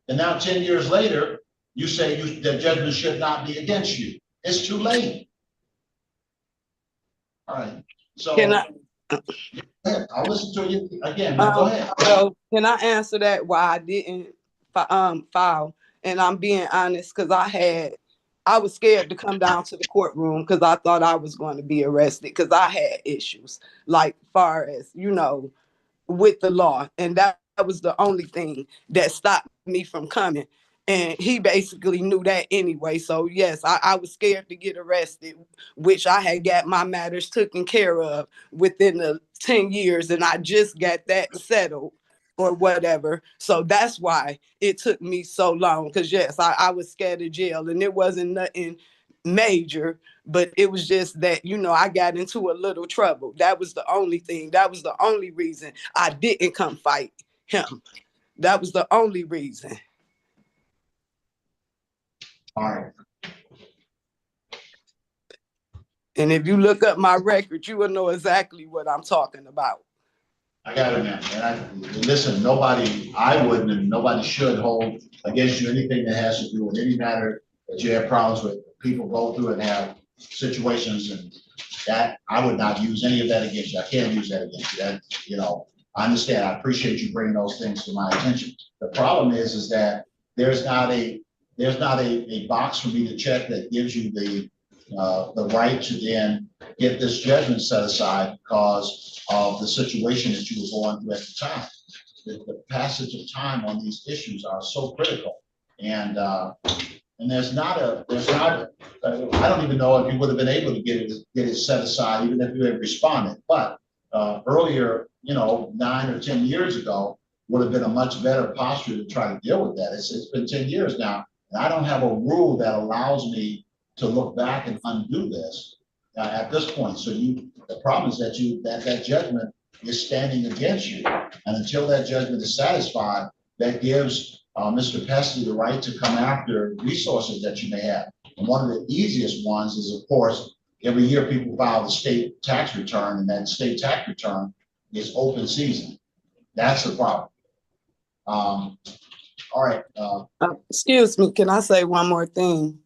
And now 10 years later, you say the judgment should not be against you. It's too late. All right. So Can I? I'll listen to you again. Go ahead. So can I answer that why I didn't file? And I'm being honest because I was scared to come down to the courtroom because I thought I was going to be arrested because I had issues, like far as, with the law. And that was the only thing that stopped me from coming. And he basically knew that anyway. So yes, I was scared to get arrested, which I had got my matters taken care of within the 10 years. And I just got that settled or whatever. So that's why it took me so long. Because yes, I was scared of jail, and it wasn't nothing major, but it was just that, I got into a little trouble. That was the only thing. That was the only reason I didn't come fight him. That was the only reason. All right. And if you look up my record, you will know exactly what I'm talking about. I got it, man. And listen, I wouldn't, and nobody should hold against you anything that has to do with any matter that you have problems with. People go through and have situations, and that I would not use any of that against you. I can't use that against you. That, I understand. I appreciate you bringing those things to my attention. The problem is that there's not a box for me to check that gives you the right to then get this judgment set aside because of the situation that you were going through at the time. The passage of time on these issues are so critical, and there's not I don't even know if you would have been able to get it set aside even if you had responded. But earlier, 9 or 10 years ago would have been a much better posture to try to deal with that. It's been 10 years now, and I don't have a rule that allows me to look back and undo this at this point. So the problem is that judgment is standing against you, and until that judgment is satisfied, that gives Mr. Pesty the right to come after resources that you may have. And one of the easiest ones is, of course, every year people file the state tax return, and that state tax return is open season. That's the problem. All right. Excuse me, can I say one more thing?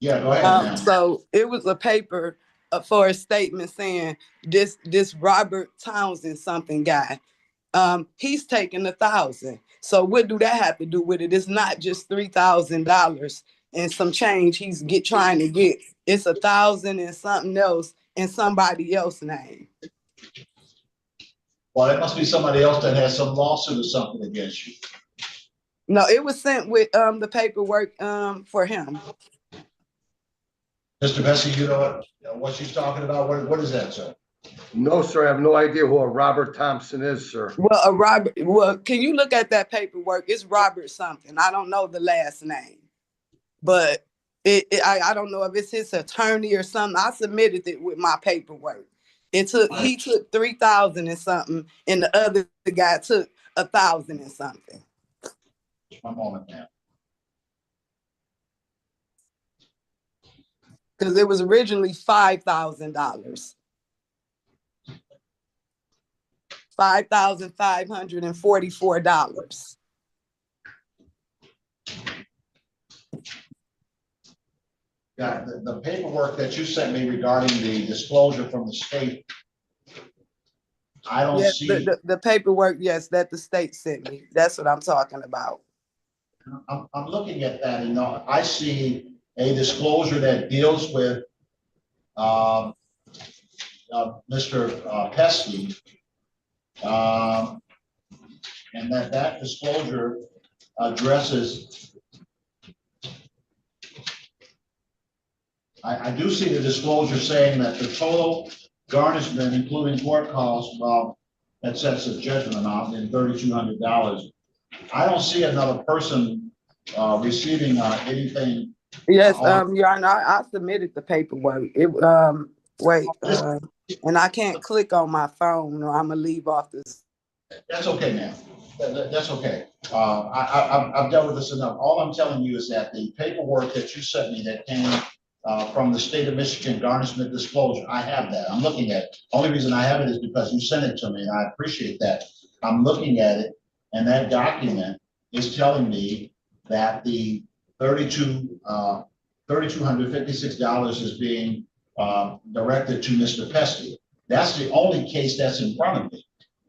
Yeah, go ahead. So it was a paper for a statement saying this Robert Townsend something guy, he's taking 1,000. So what do that have to do with it? It's not just $3,000 and some change he's trying to get. It's 1,000 and something else in somebody else's name. Well, it must be somebody else that has some lawsuit or something against you. No, it was sent with the paperwork for him. Mr. Bessie, you know what she's talking about? What is that, sir? No, sir, I have no idea who a Robert Thompson is, sir. Well, can you look at that paperwork? It's Robert something. I don't know the last name, but I don't know if it's his attorney or something. I submitted it with my paperwork. He took 3,000 and something, and the other guy took 1,000 and something. One moment, ma'am. Because it was originally $5,000. $5,544. Yeah, the paperwork that you sent me regarding the disclosure from the state, I don't see. The paperwork, yes, that the state sent me. That's what I'm talking about. I'm looking at that and I see a disclosure that deals with Mr. Pesky. And that disclosure addresses, I do see the disclosure saying that the total garnishment, including court costs, well, that sets a judgment amount in $3,200. I don't see another person receiving anything. Yes, Your Honor, I submitted the paperwork. Wait, and I can't click on my phone, or I'm gonna leave off this. That's okay, ma'am. That's okay. I've dealt with this enough. All I'm telling you is that the paperwork that you sent me that came from the state of Michigan garnishment disclosure, I have that. I'm looking at it. Only reason I have it is because you sent it to me, and I appreciate that. I'm looking at it, and that document is telling me that the $3,256 is being directed to Mr. Pesky. That's the only case that's in front of me.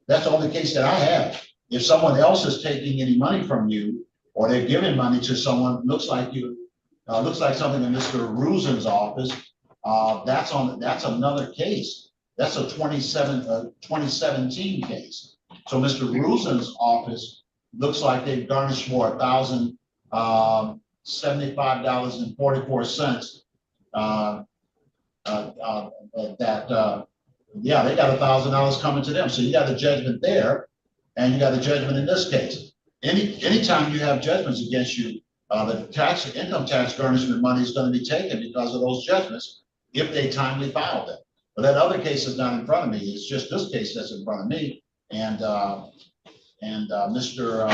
That's the only case that I have. If someone else is taking any money from you, or they're giving money to someone, looks like something in Mr. Ruzin's office, that's another case. That's a 2017 case. So Mr. Ruzin's office looks like they've garnished for $1,075.44. Yeah, they got $1,000 coming to them. So you got a judgment there, and you got a judgment in this case. Anytime you have judgments against you, the income tax garnishment money is going to be taken because of those judgments if they timely file them. But that other case is not in front of me. It's just this case that's in front of me, and Mr.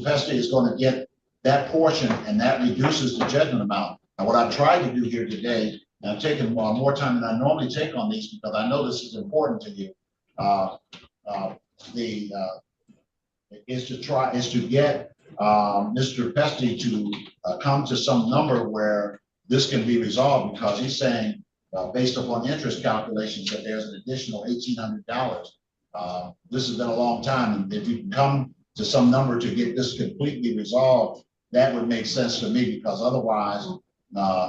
Pesky is going to get that portion, and that reduces the judgment amount. And what I've tried to do here today, and I've taken more time than I normally take on these because I know this is important to you, is to get Mr. Pesky to come to some number where this can be resolved, because he's saying, based upon interest calculations, that there's an additional $1,800. This has been a long time, and if you can come to some number to get this completely resolved, that would make sense to me, because otherwise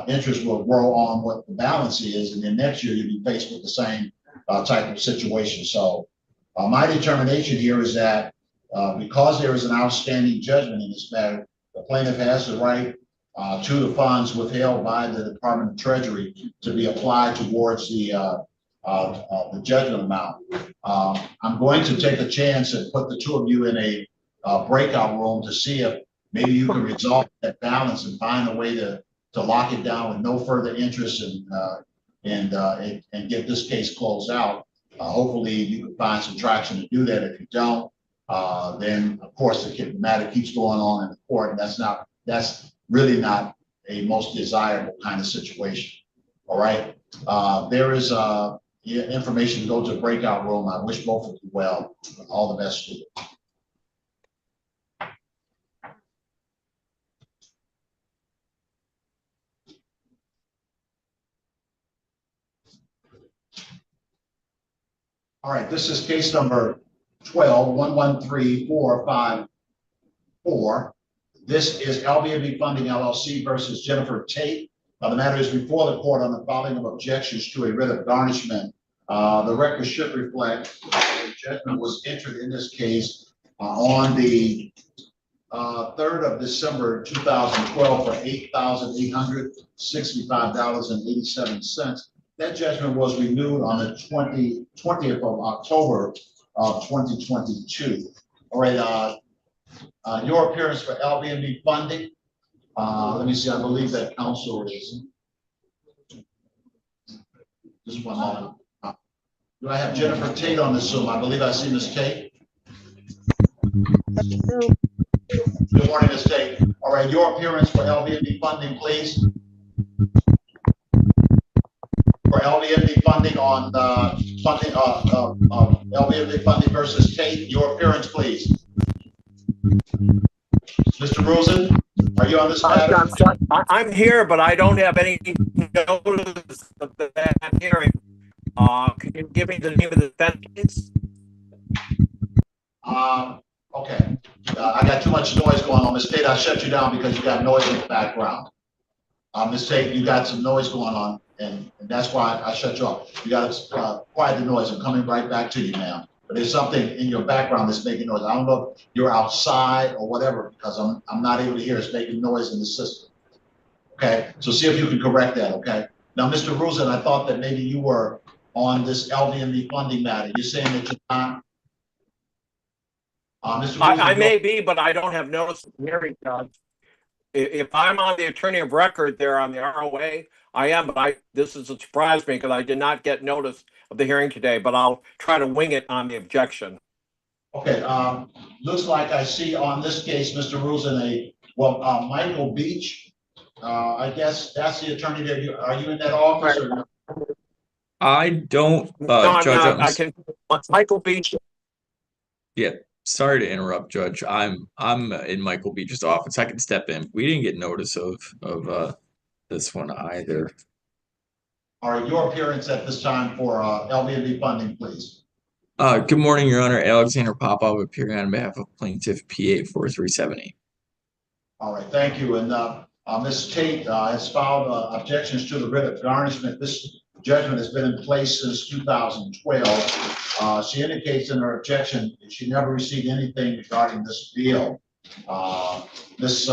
interest will grow on what the balance is, and then next year you'll be faced with the same type of situation. So my determination here is that because there is an outstanding judgment in this matter, the plaintiff has the right to the funds withheld by the Department of Treasury to be applied towards the judgment amount. I'm going to take a chance and put the two of you in a breakout room to see if maybe you can resolve that balance and find a way to lock it down with no further interest and get this case closed out. Hopefully you can find some traction to do that. If you don't, then of course the matter keeps going on in the court, and that's really not a most desirable kind of situation. All right. There is information to go to a breakout room. I wish both of you well. All the best to you. All right, this is case number 12-113454. This is LBMB Funding LLC versus Jennifer Tate. The matter is before the court on the filing of objections to a writ of garnishment. The record should reflect the judgment was entered in this case on the 3rd of December 2012 for $8,865.87. That judgment was renewed on the 20th of October of 2022. All right, your appearance for LBMB Funding. Let me see, I believe that counsel is. Just one moment. Do I have Jennifer Tate on the Zoom? I believe I see Ms. Tate. Good morning, Ms. Tate. All right, your appearance for LBMB Funding, please. For LBMB Funding on funding LBMB Funding versus Tate, your appearance, please. Mr. Rosen, are you on this matter? I'm here, but I don't have any notice of that hearing. Can you give me the name of the defendant, please? Okay. I got too much noise going on. Ms. Tate, I shut you down because you got noise in the background. Ms. Tate, you got some noise going on, and that's why I shut you off. You got to quiet the noise. I'm coming right back to you, ma'am. But there's something in your background that's making noise. I don't know if you're outside or whatever, because I'm not able to hear. It's making noise in the system. Okay, so see if you can correct that, okay? Now, Mr. Rosen, I thought that maybe you were on this LVMV funding matter. You're saying that you're not? Mr. Rosen, I may be, but I don't have notice of the hearing, Judge. If I'm on the attorney of record there on the ROA, I am, but this is a surprise to me because I did not get notice of the hearing today, but I'll try to wing it on the objection. Okay, looks like I see on this case, Mr. Rosen, Michael Beach. I guess that's the attorney there. Are you in that office or no? I don't, No, I'm Judge, not. I can, Michael Beach. yeah, sorry to interrupt, Judge. I'm in Michael Beach's office. I can step in. We didn't get notice of this one either. All right, your appearance at this time for LVMV funding, please. Good morning, Your Honor. Alexander Popov appearing on behalf of plaintiff P84378. All right, thank you. And Ms. Tate has filed objections to the writ of garnishment. This judgment has been in place since 2012. She indicates in her objection that she never received anything regarding this bill. Ms.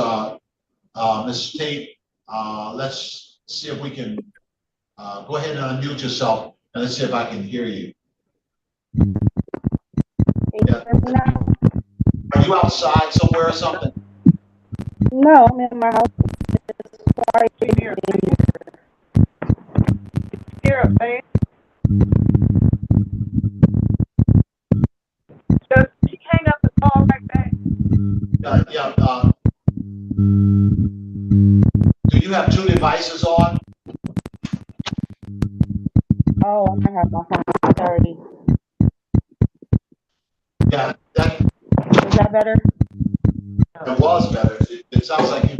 Tate, let's see if we can go ahead and unmute yourself and let's see if I can hear you. Yeah. Are you outside somewhere or something? No, I'm in my house. Sorry. Here, man. Just hang up the call right back. Do you have two devices on? Oh, I have my phone 30. Yeah, that. Is that better? It was better. It sounds like you.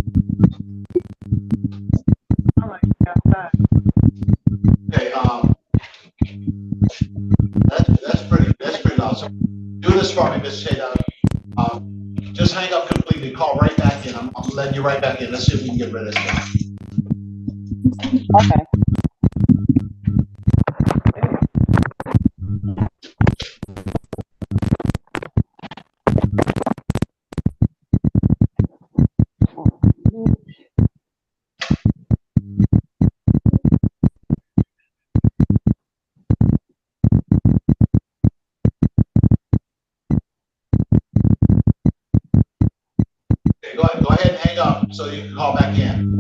Okay, that's pretty awesome. Do this for me, Ms. Tate. Just hang up completely. Call right back in. I'm letting you right back in. Let's see if we can get rid of this guy. Okay. Okay, go ahead and hang up so you can call back in.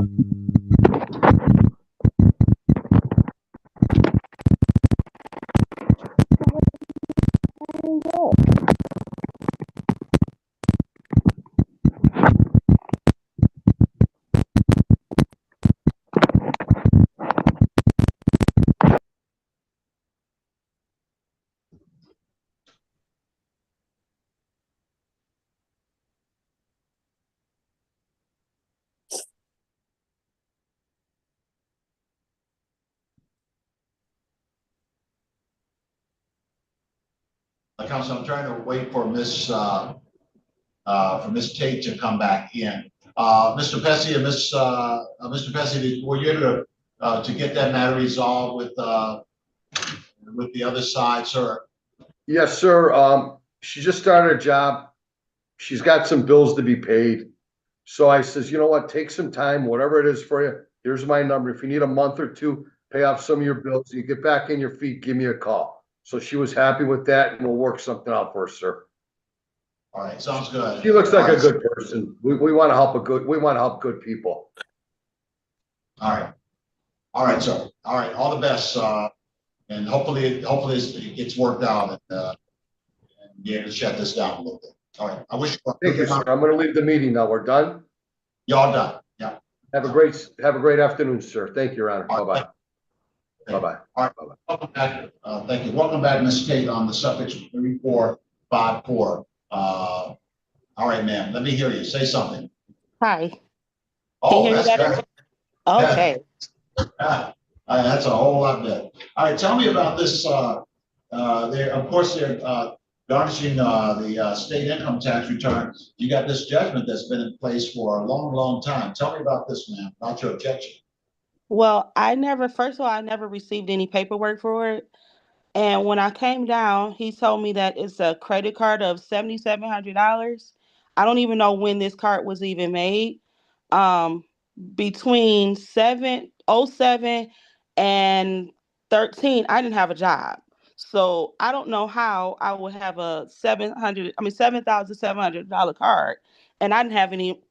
Council, I'm trying to wait for Miss Tate to come back in. Mr. Pesci and Mr. Pesci, were you able to get that matter resolved with the other side, sir? Yes, sir. She just started a job. She's got some bills to be paid. So I says, you know what, take some time, whatever it is for you. Here's my number. If you need a month or two, pay off some of your bills, you get back in your feet, give me a call. So she was happy with that and we'll work something out for her, sir. All right, sounds good. She looks like a good person. We want to help good people. All right, sir. All right, all the best. And hopefully it gets worked out and be able to shut this down a little bit. All right, I wish. Thank you, sir. I'm going to leave the meeting now. We're done. Y'all done. Yeah. Have a great afternoon, sir. Thank you, Your Honor. Bye-bye. Bye-bye. All right. Bye-bye. Welcome back. Thank you. Welcome back, Ms. Tate, on the subject 3454. All right, ma'am. Let me hear you. Say something. Hi. Oh, Can you hear me that's better? better. Okay. That's a whole lot better. All right, tell me about this. Of course, garnishing the state income tax return. You got this judgment that's been in place for a long, long time. Tell me about this, ma'am, about your objection. Well, first of all, I never received any paperwork for it. And when I came down, he told me that it's a credit card of $7,700. I don't even know when this card was even made. Um, Between 707 and 13, I didn't have a job. So I don't know how I would have a $7,700 card, and I didn't have any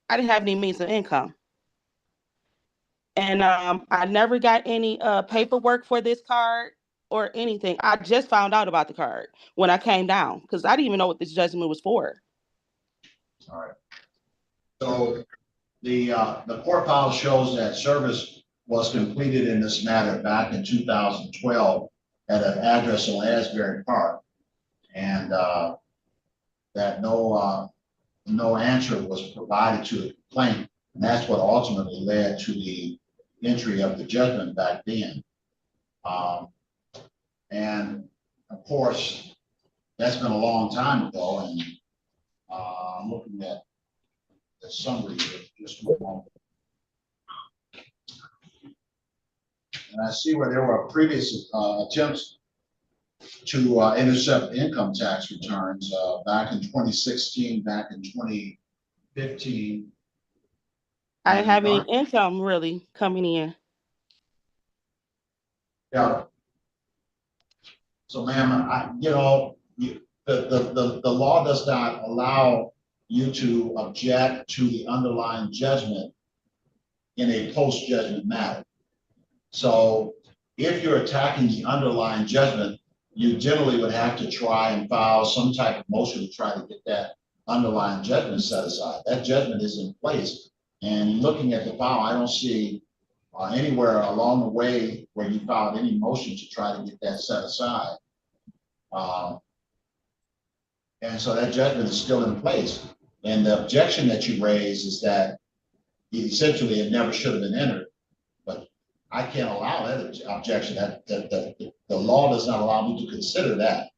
means of income. And I never got any paperwork for this card or anything. I just found out about the card when I came down because I didn't even know what this judgment was for. All right. So the court file shows that service was completed in this matter back in 2012 at an address on Asbury Park, and that no answer was provided to the complaint, and that's what ultimately led to the entry of the judgment back then. And of course, that's been a long time ago, and I'm looking at the summary here, just a moment. And I see where there were previous attempts to intercept income tax returns back in 2016, back in 2015. I didn't have any income really coming in. Yeah. So, ma'am, the law does not allow you to object to the underlying judgment in a post-judgment matter. So if you're attacking the underlying judgment, you generally would have to try and file some type of motion to try to get that underlying judgment set aside. That judgment is in place. And looking at the file, I don't see anywhere along the way where you filed any motion to try to get that set aside. And so that judgment is still in place. And the objection that you raise is that essentially it never should have been entered. But I can't allow that objection. That the law does not allow me to consider that.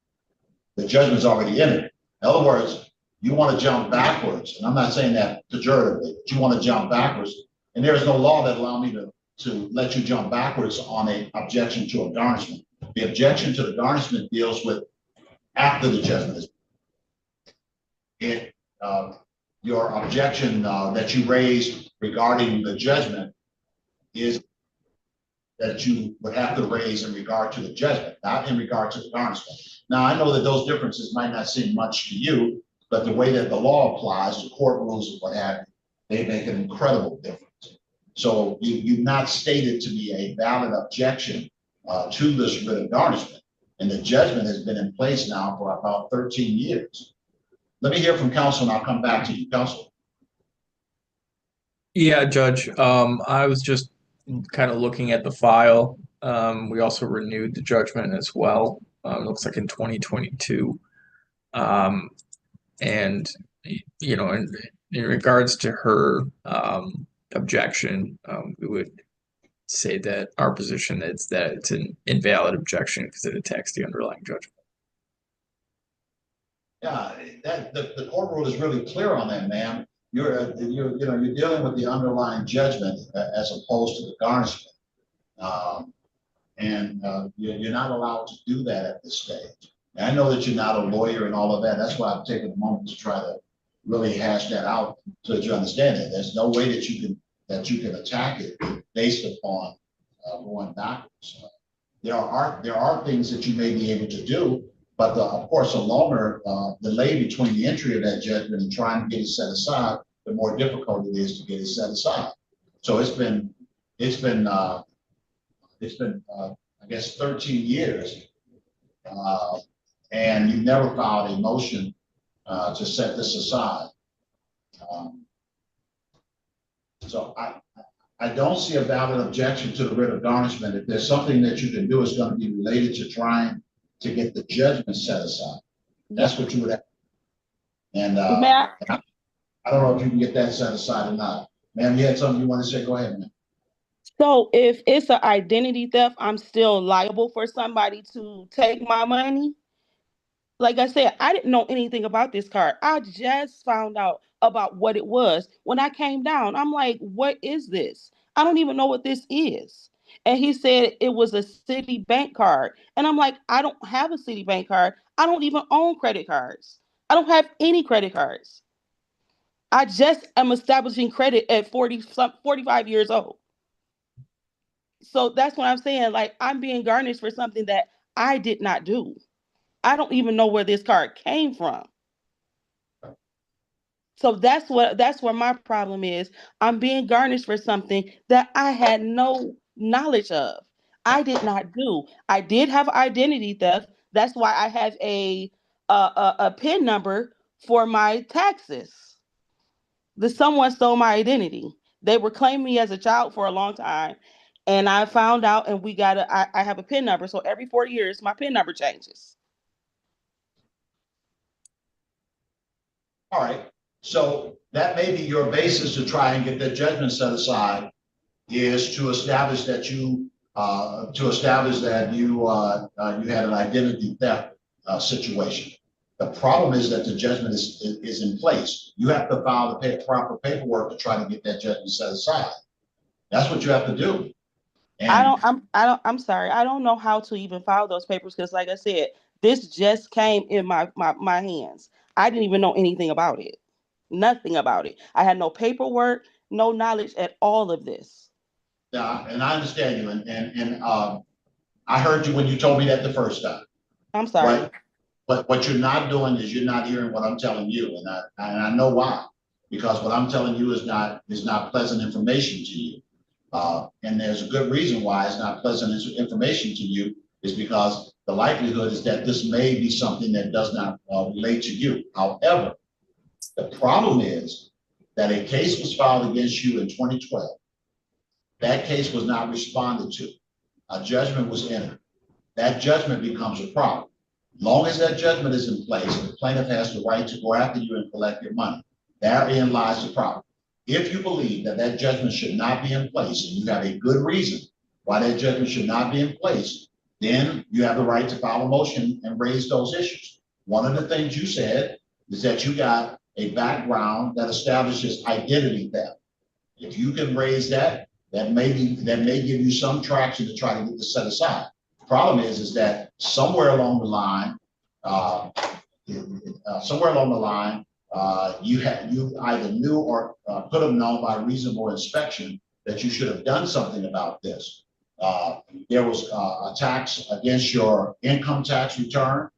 The judgment's already entered. In other words, you want to jump backwards, and I'm not saying that pejoratively, but you want to jump backwards, and there is no law that allows me to let you jump backwards on an objection to a garnishment. The objection to the garnishment deals with after the judgment is your objection that you raised regarding the judgment is that you would have to raise in regard to the judgment, not in regard to the garnishment. Now, I know that those differences might not seem much to you, but the way that the law applies, the court rules and what have you, they make an incredible difference. So you've not stated to me a valid objection to this writ of garnishment, and the judgment has been in place now for about 13 years. Let me hear from counsel, and I'll come back to you, counsel. Yeah, Judge. I was just kind of looking at the file. We also renewed the judgment as well. Looks like in 2022. And you know, in regards to her objection, we would say that our position is that it's an invalid objection because it attacks the underlying judgment. Yeah, the court rule is really clear on that, ma'am. You're dealing with the underlying judgment as opposed to the garnishment, and you're not allowed to do that at this stage. And I know that you're not a lawyer and all of that. That's why I've taken a moment to try to really hash that out so that you understand it. There's no way that you can attack it based upon going backwards. There are things that you may be able to do, but of course, the longer delay between the entry of that judgment and trying to get it set aside, the more difficult it is to get it set aside. So it's been I guess 13 years, and you never filed a motion to set this aside. So I don't see a valid objection to the writ of garnishment. If there's something that you can do, it's going to be related to trying to get the judgment set aside. That's what you would have. And I don't know if you can get that set aside or not. Ma'am, you had something you want to say? Go ahead, ma'am. So if it's an identity theft, I'm still liable for somebody to take my money? Like I said, I didn't know anything about this card. I just found out about what it was when I came down. I'm like, what is this? I don't even know what this is. And he said it was a Citibank card. And I'm like, I don't have a Citibank card. I don't even own credit cards. I don't have any credit cards. I just am establishing credit at 45 years old. So that's what I'm saying. Like, I'm being garnished for something that I did not do. I don't even know where this card came from. So that's where my problem is. I'm being garnished for something that I had no knowledge of. I did not do. I did have identity theft. That's why I have a PIN number for my taxes. Someone stole my identity. They were claiming me as a child for a long time, and I found out, and I have a PIN number. So every 4 years, my PIN number changes. All right, so that may be your basis to try and get that judgment set aside, is to establish that you had an identity theft situation. The problem is that the judgment is in place. You have to file the proper paperwork to try to get that judgment set aside. That's what you have to do. And I'm sorry. I don't know how to even file those papers because, like I said, this just came in my hands. I didn't even know anything about it. Nothing about it. I had no paperwork, no knowledge at all of this. yeah, and I understand you, and I heard you when you told me that the first time. I'm sorry. But what you're not doing is you're not hearing what I'm telling you, and I know why. Because what I'm telling you is not pleasant information to you. And there's a good reason why it's not pleasant information to you, is because the likelihood is that this may be something that does not relate to you. However, the problem is that a case was filed against you in 2012. That case was not responded to. A judgment was entered. That judgment becomes a problem. Long as that judgment is in place, the plaintiff has the right to go after you and collect your money. Therein lies the problem. If you believe that that judgment should not be in place, and you have a good reason why that judgment should not be in place, then you have the right to file a motion and raise those issues. One of the things you said is that you got a background that establishes identity theft. If you can raise that, that may give you some traction to try to get this set aside. The problem is that somewhere along the line, you either knew or could have known by reasonable inspection that you should have done something about this. There was attacks against your income tax return.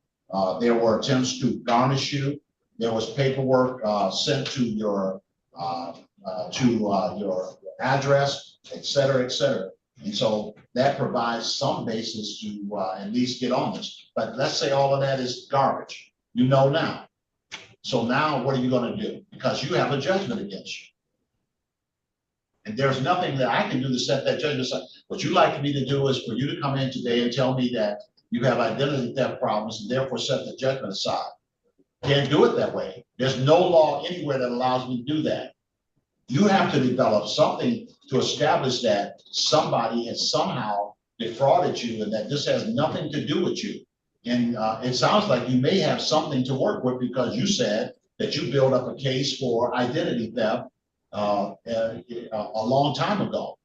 There were attempts to garnish you. There was paperwork sent to your address, et cetera, et cetera. And so that provides some basis to at least get on this. But let's say all of that is garbage. You know now. So now what are you going to do? Because you have a judgment against you. And there's nothing that I can do to set that judgment aside. What you'd like me to do is for you to come in today and tell me that you have identity theft problems and therefore set the judgment aside. Can't do it that way. There's no law anywhere that allows me to do that. You have to develop something to establish that somebody has somehow defrauded you and that this has nothing to do with you. And it sounds like you may have something to work with because you said that you built up a case for identity theft a long time ago.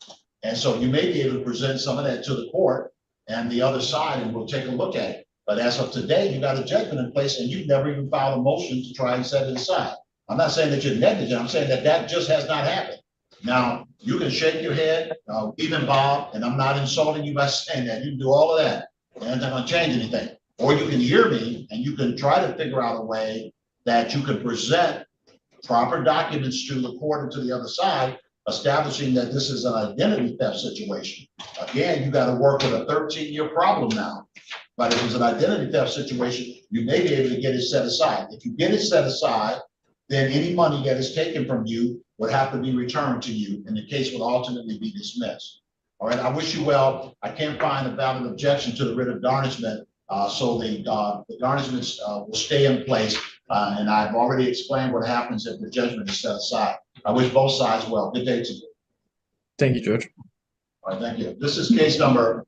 And so you may be able to present some of that to the court and the other side, and we'll take a look at it. But as of today, you got a judgment in place and you've never even filed a motion to try and set it aside. I'm not saying that you're negligent. I'm saying that that just has not happened. Now, you can shake your head, even Bob, and I'm not insulting you by saying that. You can do all of that, and it's not going to change anything. Or you can hear me, and you can try to figure out a way that you can present proper documents to the court and to the other side, establishing that this is an identity theft situation. Again, you got to work with a 13-year problem now. But if it's an identity theft situation, you may be able to get it set aside. If you get it set aside, then any money that is taken from you would have to be returned to you, and the case would ultimately be dismissed. All right, I wish you well. I can't find a valid objection to the writ of garnishment, so the garnishments will stay in place, and I've already explained what happens if the judgment is set aside. I wish both sides well. Good day to you. Thank you, Judge. All right, thank you. This is case number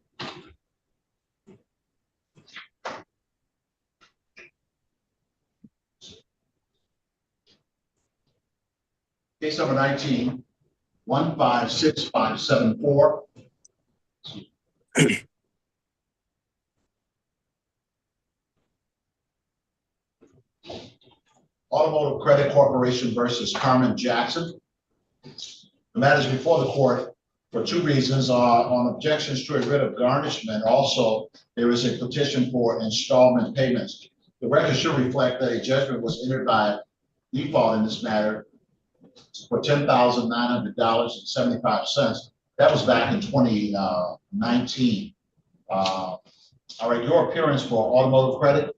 Case number 19-156574. Automotive Credit Corporation versus Carmen Jackson. The matter is before the court for two reasons. On objections to a writ of garnishment, also there is a petition for installment payments. The record should reflect that a judgment was entered by default in this matter for $10,900.75. That was back in 2019. All right, your appearance for automotive credit.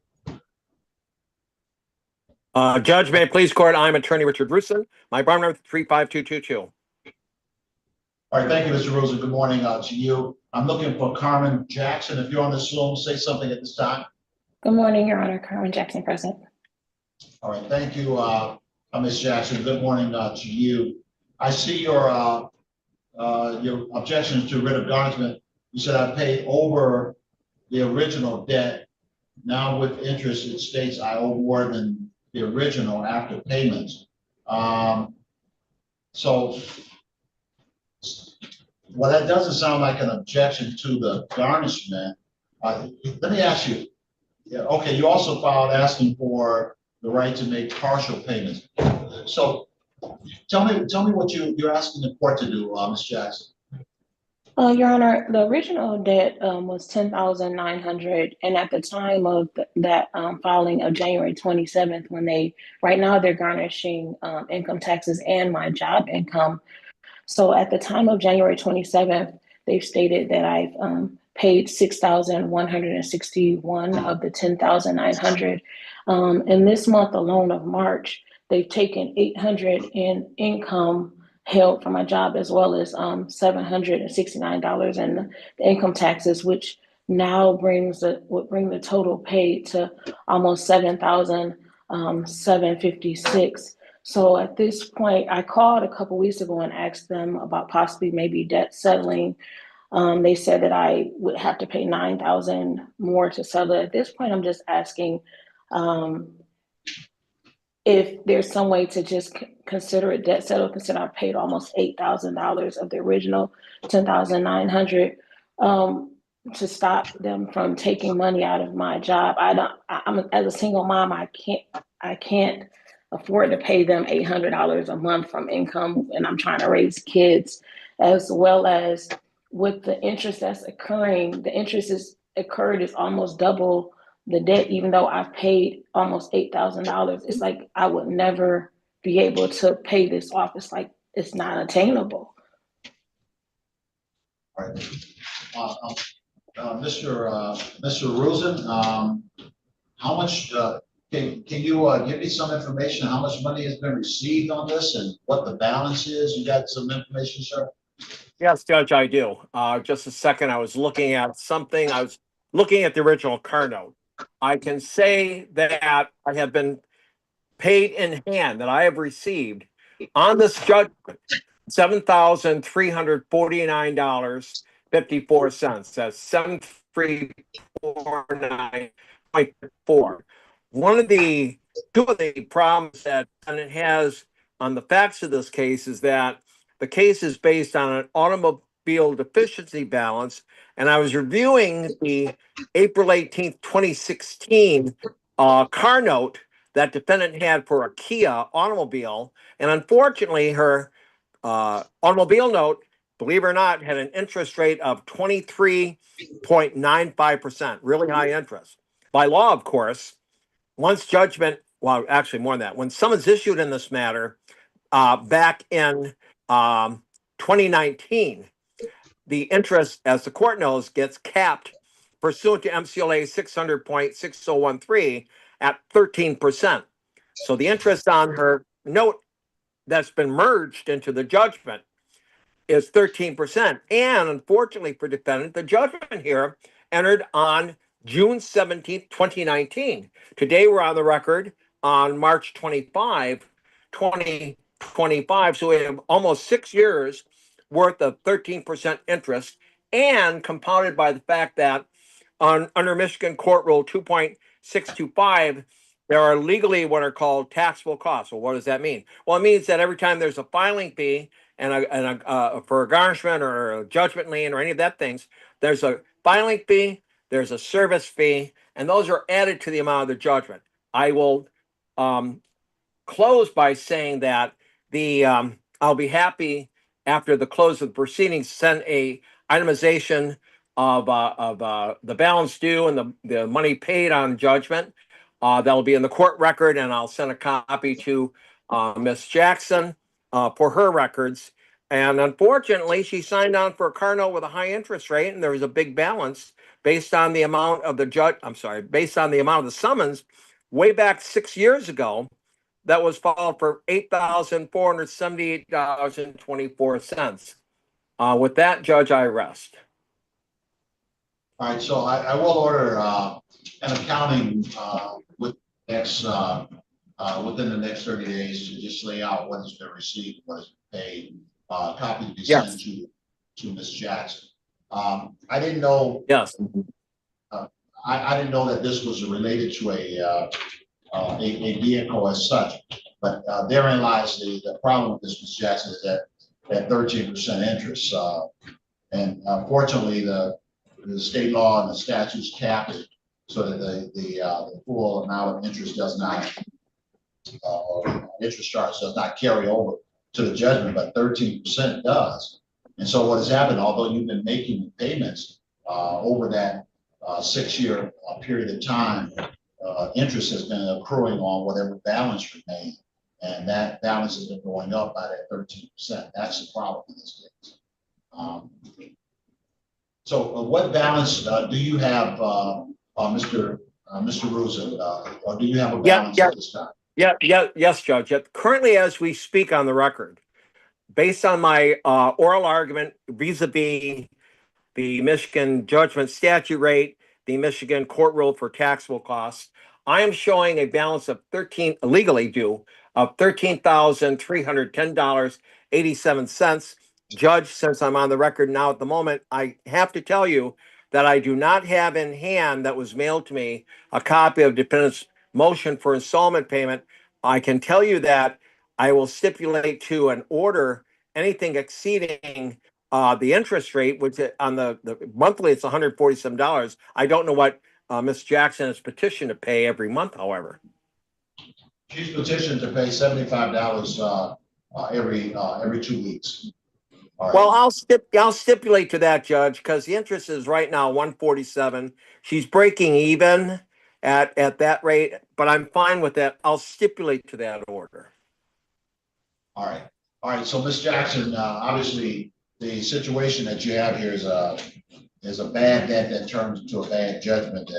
Judge, may it please court, I'm attorney Richard Rusin. My bar number 35222. All right, thank you, Mr. Rosen. Good morning to you. I'm looking for Carmen Jackson. If you're on the Zoom, say something at this time. Good morning, Your Honor. Carmen Jackson present. All right, thank you, Ms. Jackson. Good morning to you. I see your objections to writ of garnishment. You said I paid over the original debt. Now with interest, it states I owe more than the original after payments. So, well, that doesn't sound like an objection to the garnishment. Let me ask you. Yeah, okay, you also filed asking for the right to make partial payments. So, tell me what you're asking the court to do, Ms. Jackson. Your Honor, the original debt was $10,900, and at the time of that filing of January 27th, when right now they're garnishing income taxes and my job income. So at the time of January 27th, they've stated that I've paid $6,161 of the $10,900. In this month alone of March, they've taken $800 in income held from my job, as well as $769 in the income taxes, which now would bring the total paid to almost $7,756. So at this point, I called a couple weeks ago and asked them about possibly maybe debt settling. They said that I would have to pay $9,000 more to settle it. At this point, I'm just asking if there's some way to just consider it debt settled, consider I paid almost $8,000 of the original $10,900 to stop them from taking money out of my job. I'm as a single mom, I can't afford to pay them $800 a month from income, and I'm trying to raise kids, as well as with the interest that's occurring. The interest is almost double the debt, even though I've paid almost $8,000. It's like I would never be able to pay this off. It's like it's not attainable. All right, Mr. Rosen, how much? Can you give me some information? How much money has been received on this and what the balance is? You got some information, sir? Yes, Judge, I do. Just a second. I was looking at something. I was looking at the original car note. I can say that I have been paid in hand, that I have received on this judgment $7,349.54. That's 7,349.4. Two of the problems that it has on the facts of this case is that the case is based on an automobile deficiency balance, and I was reviewing the April 18th, 2016 car note that defendant had for a Kia automobile, and unfortunately her automobile note, believe it or not, had an interest rate of 23.95%, really high interest. By law, of course, once judgment, well, actually more than that, when summons issued in this matter back in 2019, the interest, as the court knows, gets capped pursuant to MCLA 600.6013 at 13%. So the interest on her note that's been merged into the judgment is 13%. And unfortunately for defendant, the judgment here entered on June 17th, 2019. Today we're on the record on March 25, 2025. So we have almost 6 years worth of 13% interest, and compounded by the fact that under Michigan Court Rule 2.625, there are legally what are called taxable costs. Well, what does that mean? Well, it means that every time there's a filing fee for a garnishment or a judgment lien or any of that things, there's a filing fee, there's a service fee, and those are added to the amount of the judgment. I will close by saying that I'll be happy after the close of the proceedings send a itemization of the balance due and the money paid on judgment. That'll be in the court record, and I'll send a copy to Miss Jackson for her records. And unfortunately, she signed on for a car note with a high interest rate, and there was a big balance based on the amount of based on the amount of the summons way back 6 years ago that was filed for $8,478.24. With that, Judge, I rest. All right, so I will order an accounting within the next 30 days to just lay out what has been received, what has been paid, copy to be sent to Ms. Jackson. I didn't know. Yes. I didn't know that this was related to a vehicle as such, but therein lies the problem with this, Ms. Jackson, is that 13% interest. And unfortunately, the state law and the statutes cap it so that the full amount of interest does not, or interest charge does not carry over to the judgment, but 13% does. And so what has happened, although you've been making payments over that 6-year period of time, interest has been accruing on whatever balance remained, and that balance has been going up by that 13%. That's the problem in this case. So what balance do you have, Mr. Ruza, or do you have a balance at this time? Yes, Judge. Currently, as we speak on the record, based on my oral argument vis-a-vis the Michigan judgment statute rate, the Michigan court rule for taxable costs, I am showing a balance of legally due of $13,310.87. Judge, since I'm on the record now at the moment, I have to tell you that I do not have in hand that was mailed to me a copy of defendant's motion for installment payment. I can tell you that I will stipulate to an order anything exceeding the interest rate, which on the monthly it's $147. I don't know what Ms. Jackson has petitioned to pay every month, however. She's petitioned to pay $75 every 2 weeks. Right. Well, I'll stipulate to that, Judge, because the interest is right now $147. She's breaking even at that rate, but I'm fine with that. I'll stipulate to that order. All right. So Ms. Jackson, obviously the situation that you have here is a bad debt that turns into a bad judgment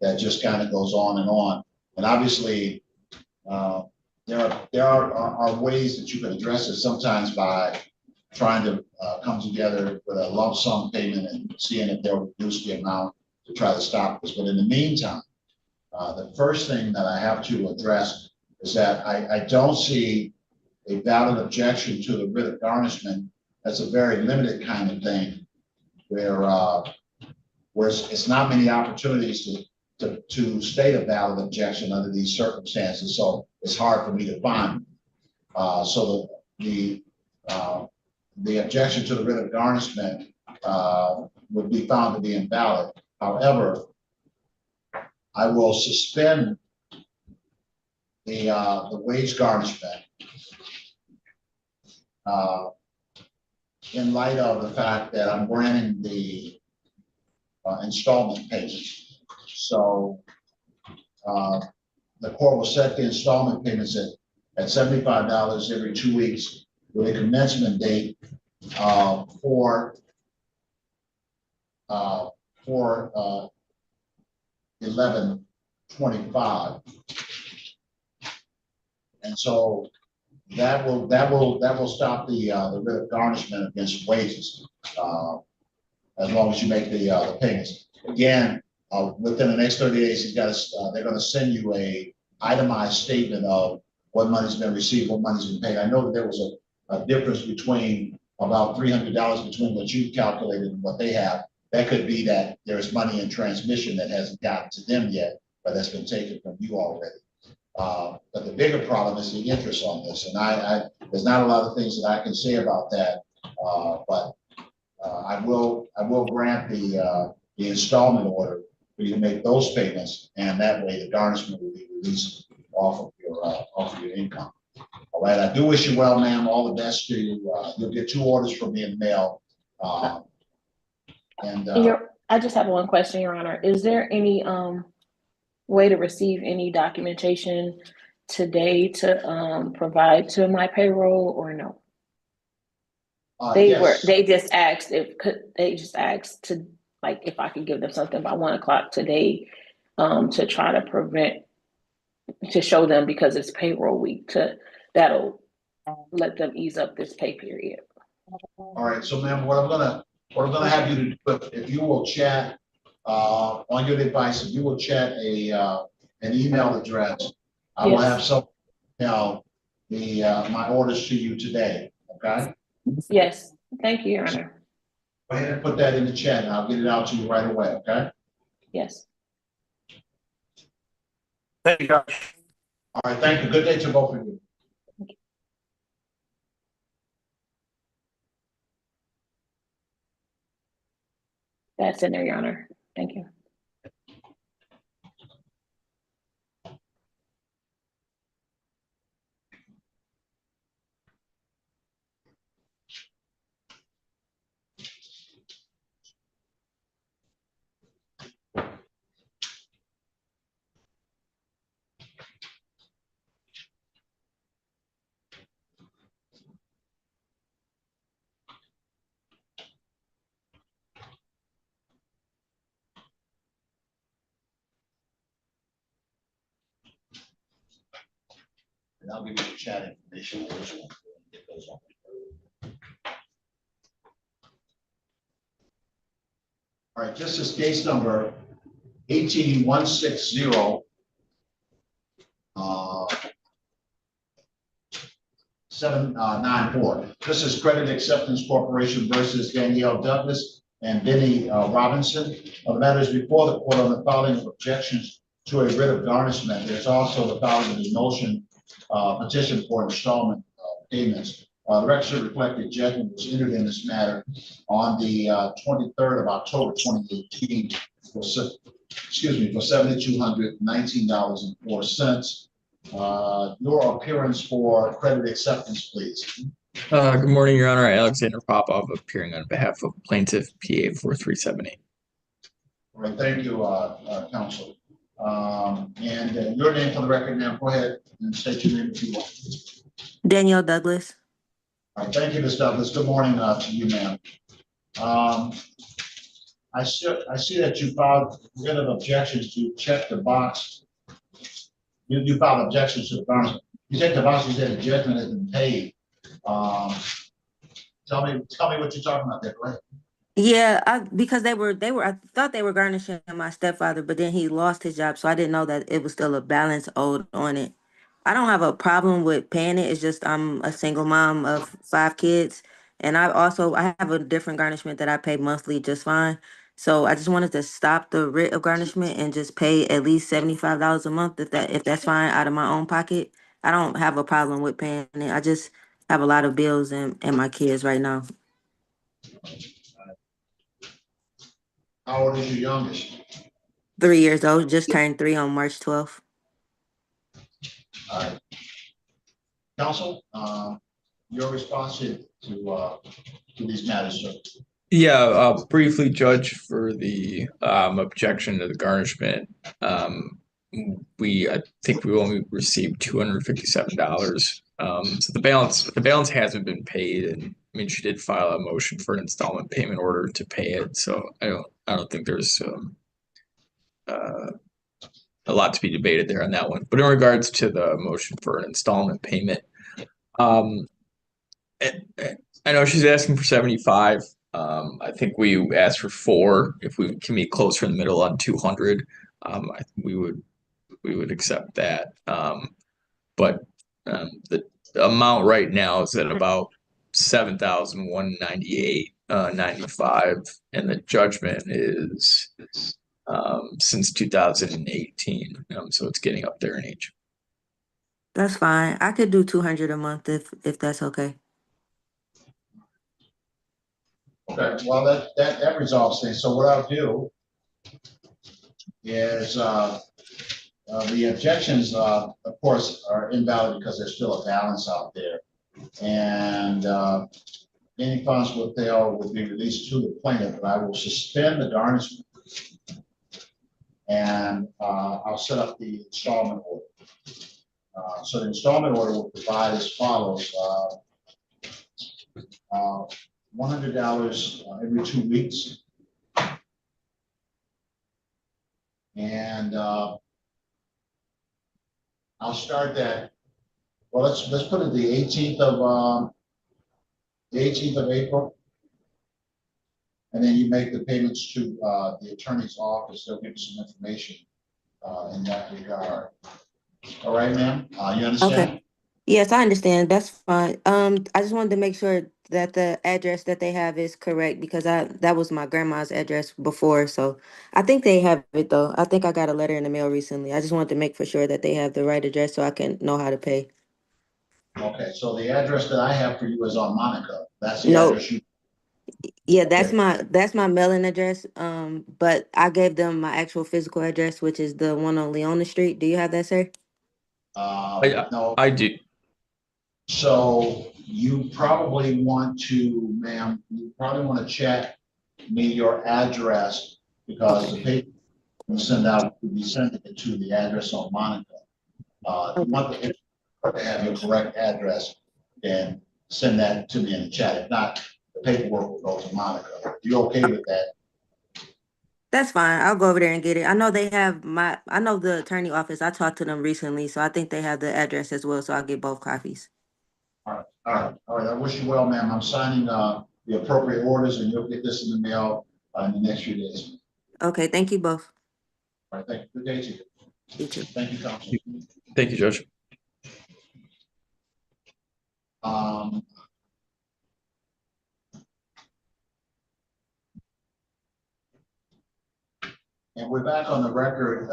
that just kind of goes on and on. And obviously, there are ways that you can address it, sometimes by trying to come together with a lump sum payment and seeing if they'll reduce the amount to try to stop this. But in the meantime, the first thing that I have to address is that I don't see a valid objection to the writ of garnishment. That's a very limited kind of thing where it's not many opportunities to state a valid objection under these circumstances. So it's hard for me to find. So the objection to the writ of garnishment would be found to be invalid. However, I will suspend the wage garnishment in light of the fact that I'm granting the installment payments. So the court will set the installment payments at $75 every 2 weeks with a commencement date for 11/25, and so that will stop the writ of garnishment against wages as long as you make the payments. Again, within the next 30 days, they're going to send you a itemized statement of what money's been received, what money's been paid. I know that there was a difference between about $300 between what you calculated and what they have. That could be that there's money in transmission that hasn't gotten to them yet, but that's been taken from you already. But the bigger problem is the interest on this, and there's not a lot of things that I can say about that. But I will grant the installment order for you to make those payments, and that way the garnishment will be released off of your income. All right, I do wish you well, ma'am. All the best to you. You'll get 2 orders from me in the mail. I just have one question, Your Honor. Is there any way to receive any documentation today to provide to my payroll, or no? Yes. They just asked to, like, if I could give them something by 1 o'clock today, to try to show them, because it's payroll week, that'll let them ease up this pay period. All right, so ma'am, what I'm gonna have you to do, if you will chat on your device, if you will chat an email address, I will have some, my orders to you today. Okay. Yes, thank you, Your Honor. Go ahead and put that in the chat, and I'll get it out to you right away. Okay. Yes. Thank you, Josh. All right. Thank you. Good day to both of you. That's in there, Your Honor. Thank you. And I'll give you the chat information on this one. Get those on. All right, this is case number 18160. 794. This is Credit Acceptance Corporation versus Danielle Douglas and Benny Robinson. The matter is before the court on the filing of objections to a writ of garnishment. There's also the filing of a motion petition for installment payments. The record should reflect the judgment was entered in this matter on the 23rd of October 2018 for $7,219.04. Your appearance for credit acceptance, please. Good morning, Your Honor. Alexander Popov, appearing on behalf of plaintiff PA 4378. All right, thank you, counsel. And your name for the record, ma'am. Go ahead and state your name if you want. Danielle Douglas. All right, thank you, Ms. Douglas. Good morning to you, ma'am. I see that you filed writ of objections to check the box. You filed objections to the garnishment. You checked the box, you said the judgment has been paid. Tell me what you're talking about there, right? Yeah, because I thought they were garnishing my stepfather, but then he lost his job, so I didn't know that it was still a balance owed on it. I don't have a problem with paying it. It's just I'm a single mom of 5 kids, and I have a different garnishment that I pay monthly just fine. So I just wanted to stop the writ of garnishment and just pay at least $75 a month if that's fine out of my own pocket. I don't have a problem with paying it. I just have a lot of bills and my kids right now. How old is your youngest? 3 years old, just turned 3 on March 12th. All right. Counsel, your response to these matters, sir. Yeah, briefly, Judge, for the objection to the garnishment, I think we only received $257. So the balance hasn't been paid, and I mean she did file a motion for an installment payment order to pay it. So I don't think there's a lot to be debated there on that one. But in regards to the motion for an installment payment, I know she's asking for 75. I think we asked for 4. If we can be closer in the middle on 200, we would accept that. But the amount right now is at about $7,198.95, and the judgment is since 2018. So it's getting up there in age. That's fine. I could do 200 a month if that's okay. Okay, well, that resolves things. So what I'll do is, the objections, of course, are invalid because there's still a balance out there. And, any funds withheld will be released to the plaintiff, but I will suspend the garnishment. And, I'll set up the installment order. So the installment order will provide as follows, $100 every 2 weeks. And, I'll start that. Well, let's put it the 18th of April. And then you make the payments to the attorney's office. They'll give you some information in that regard. All right, ma'am. You understand? Okay. Yes, I understand. That's fine. I just wanted to make sure that the address that they have is correct because that was my grandma's address before. So I think they have it though. I think I got a letter in the mail recently. I just wanted to make for sure that they have the right address so I can know how to pay. Okay, so the address that I have for you is on Monaco. That's the No. address you. Yeah, that's Okay. that's my mailing address. But I gave them my actual physical address, which is the one on Leona Street. Do you have that, sir? No. I do. So you probably want to, ma'am, you probably want to check me your address because the paper will send out, will be sending it to the address on Monaco. If you want to have your correct address, then send that to me in the chat. If not, the paperwork will go to Monaco. You okay with that? That's fine. I'll go over there and get it. I know they have I know the attorney office. I talked to them recently, so I think they have the address as well. So I'll get both copies. All right. I wish you well, ma'am. I'm signing the appropriate orders and you'll get this in the mail in the next few days. Okay, thank you both. All right, thank you. Good day to you. You too. Thank you, counsel. Thank you, Judge. And we're back on the record,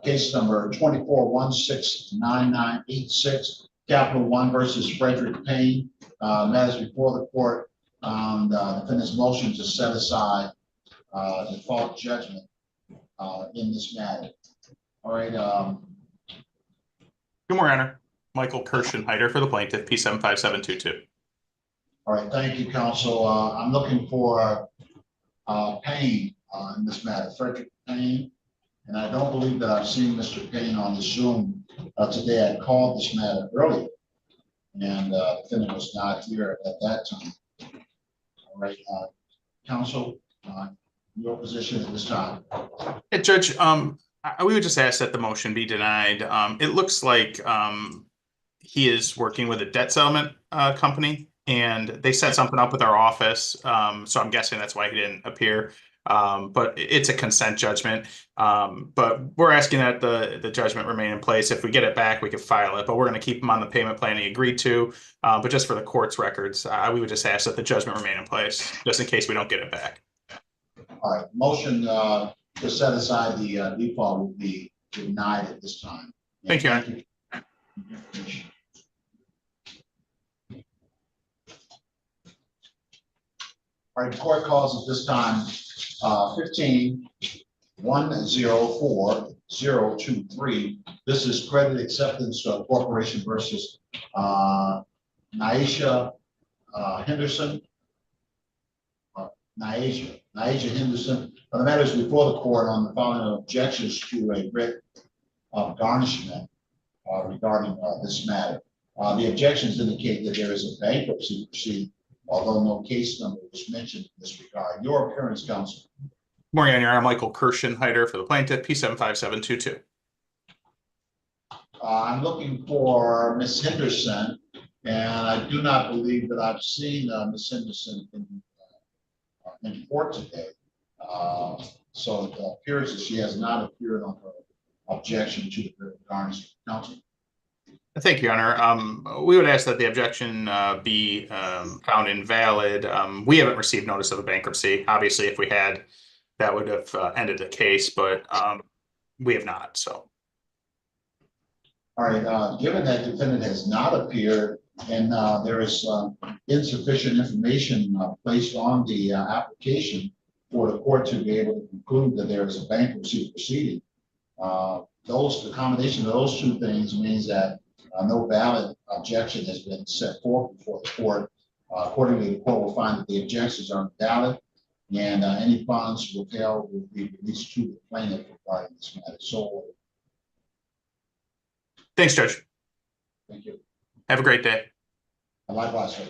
case number 24169986, Capital One versus Frederick Payne. Matters before the court on the defendant's motion to set aside default judgment in this matter. All right. Good morning, Your Honor. Michael Kirshenheiter for the plaintiff, P75722. All right, thank you, counsel. I'm looking for Payne in this matter, Frederick Payne. And I don't believe that I've seen Mr. Payne on the Zoom today. I called this matter earlier and the defendant was not here at that time. All right, counsel, your position at this time. Hey, Judge, we would just ask that the motion be denied. It looks like he is working with a debt settlement company, and they set something up with our office. So I'm guessing that's why he didn't appear. But it's a consent judgment. But we're asking that the judgment remain in place. If we get it back, we could file it. But we're going to keep him on the payment plan he agreed to. But just for the court's records, we would just ask that the judgment remain in place, just in case we don't get it back. All right, motion to set aside the default will be denied at this time. Thank you. All right, the court calls at this time 15-104-023. This is credit acceptance corporation versus Naisha Henderson. Naisha Henderson. The matter is before the court on the following objections to a writ of garnishment regarding this matter. The objections indicate that there is a bankruptcy proceeding, although no case number was mentioned in this regard. Your appearance, counsel. Morning, Your Honor. Michael Kirshenheiter for the plaintiff, P75722. I'm looking for Ms. Henderson, and I do not believe that I've seen Ms. Henderson in court today. So it appears that she has not appeared on her objection to the garnishment. Counsel. Thank you, Your Honor. We would ask that the objection be found invalid. We haven't received notice of a bankruptcy. Obviously, if we had, that would have ended the case, but we have not, so. All right, given that defendant has not appeared and there is insufficient information placed on the application for the court to be able to conclude that there is a bankruptcy proceeding, the combination of those two things means that no valid objection has been set forth before the court. Accordingly, the court will find that the objections are valid and any funds withheld will be released to the plaintiff regarding this matter. So, Thanks, Judge. thank you. Have a great day. Likewise, sir.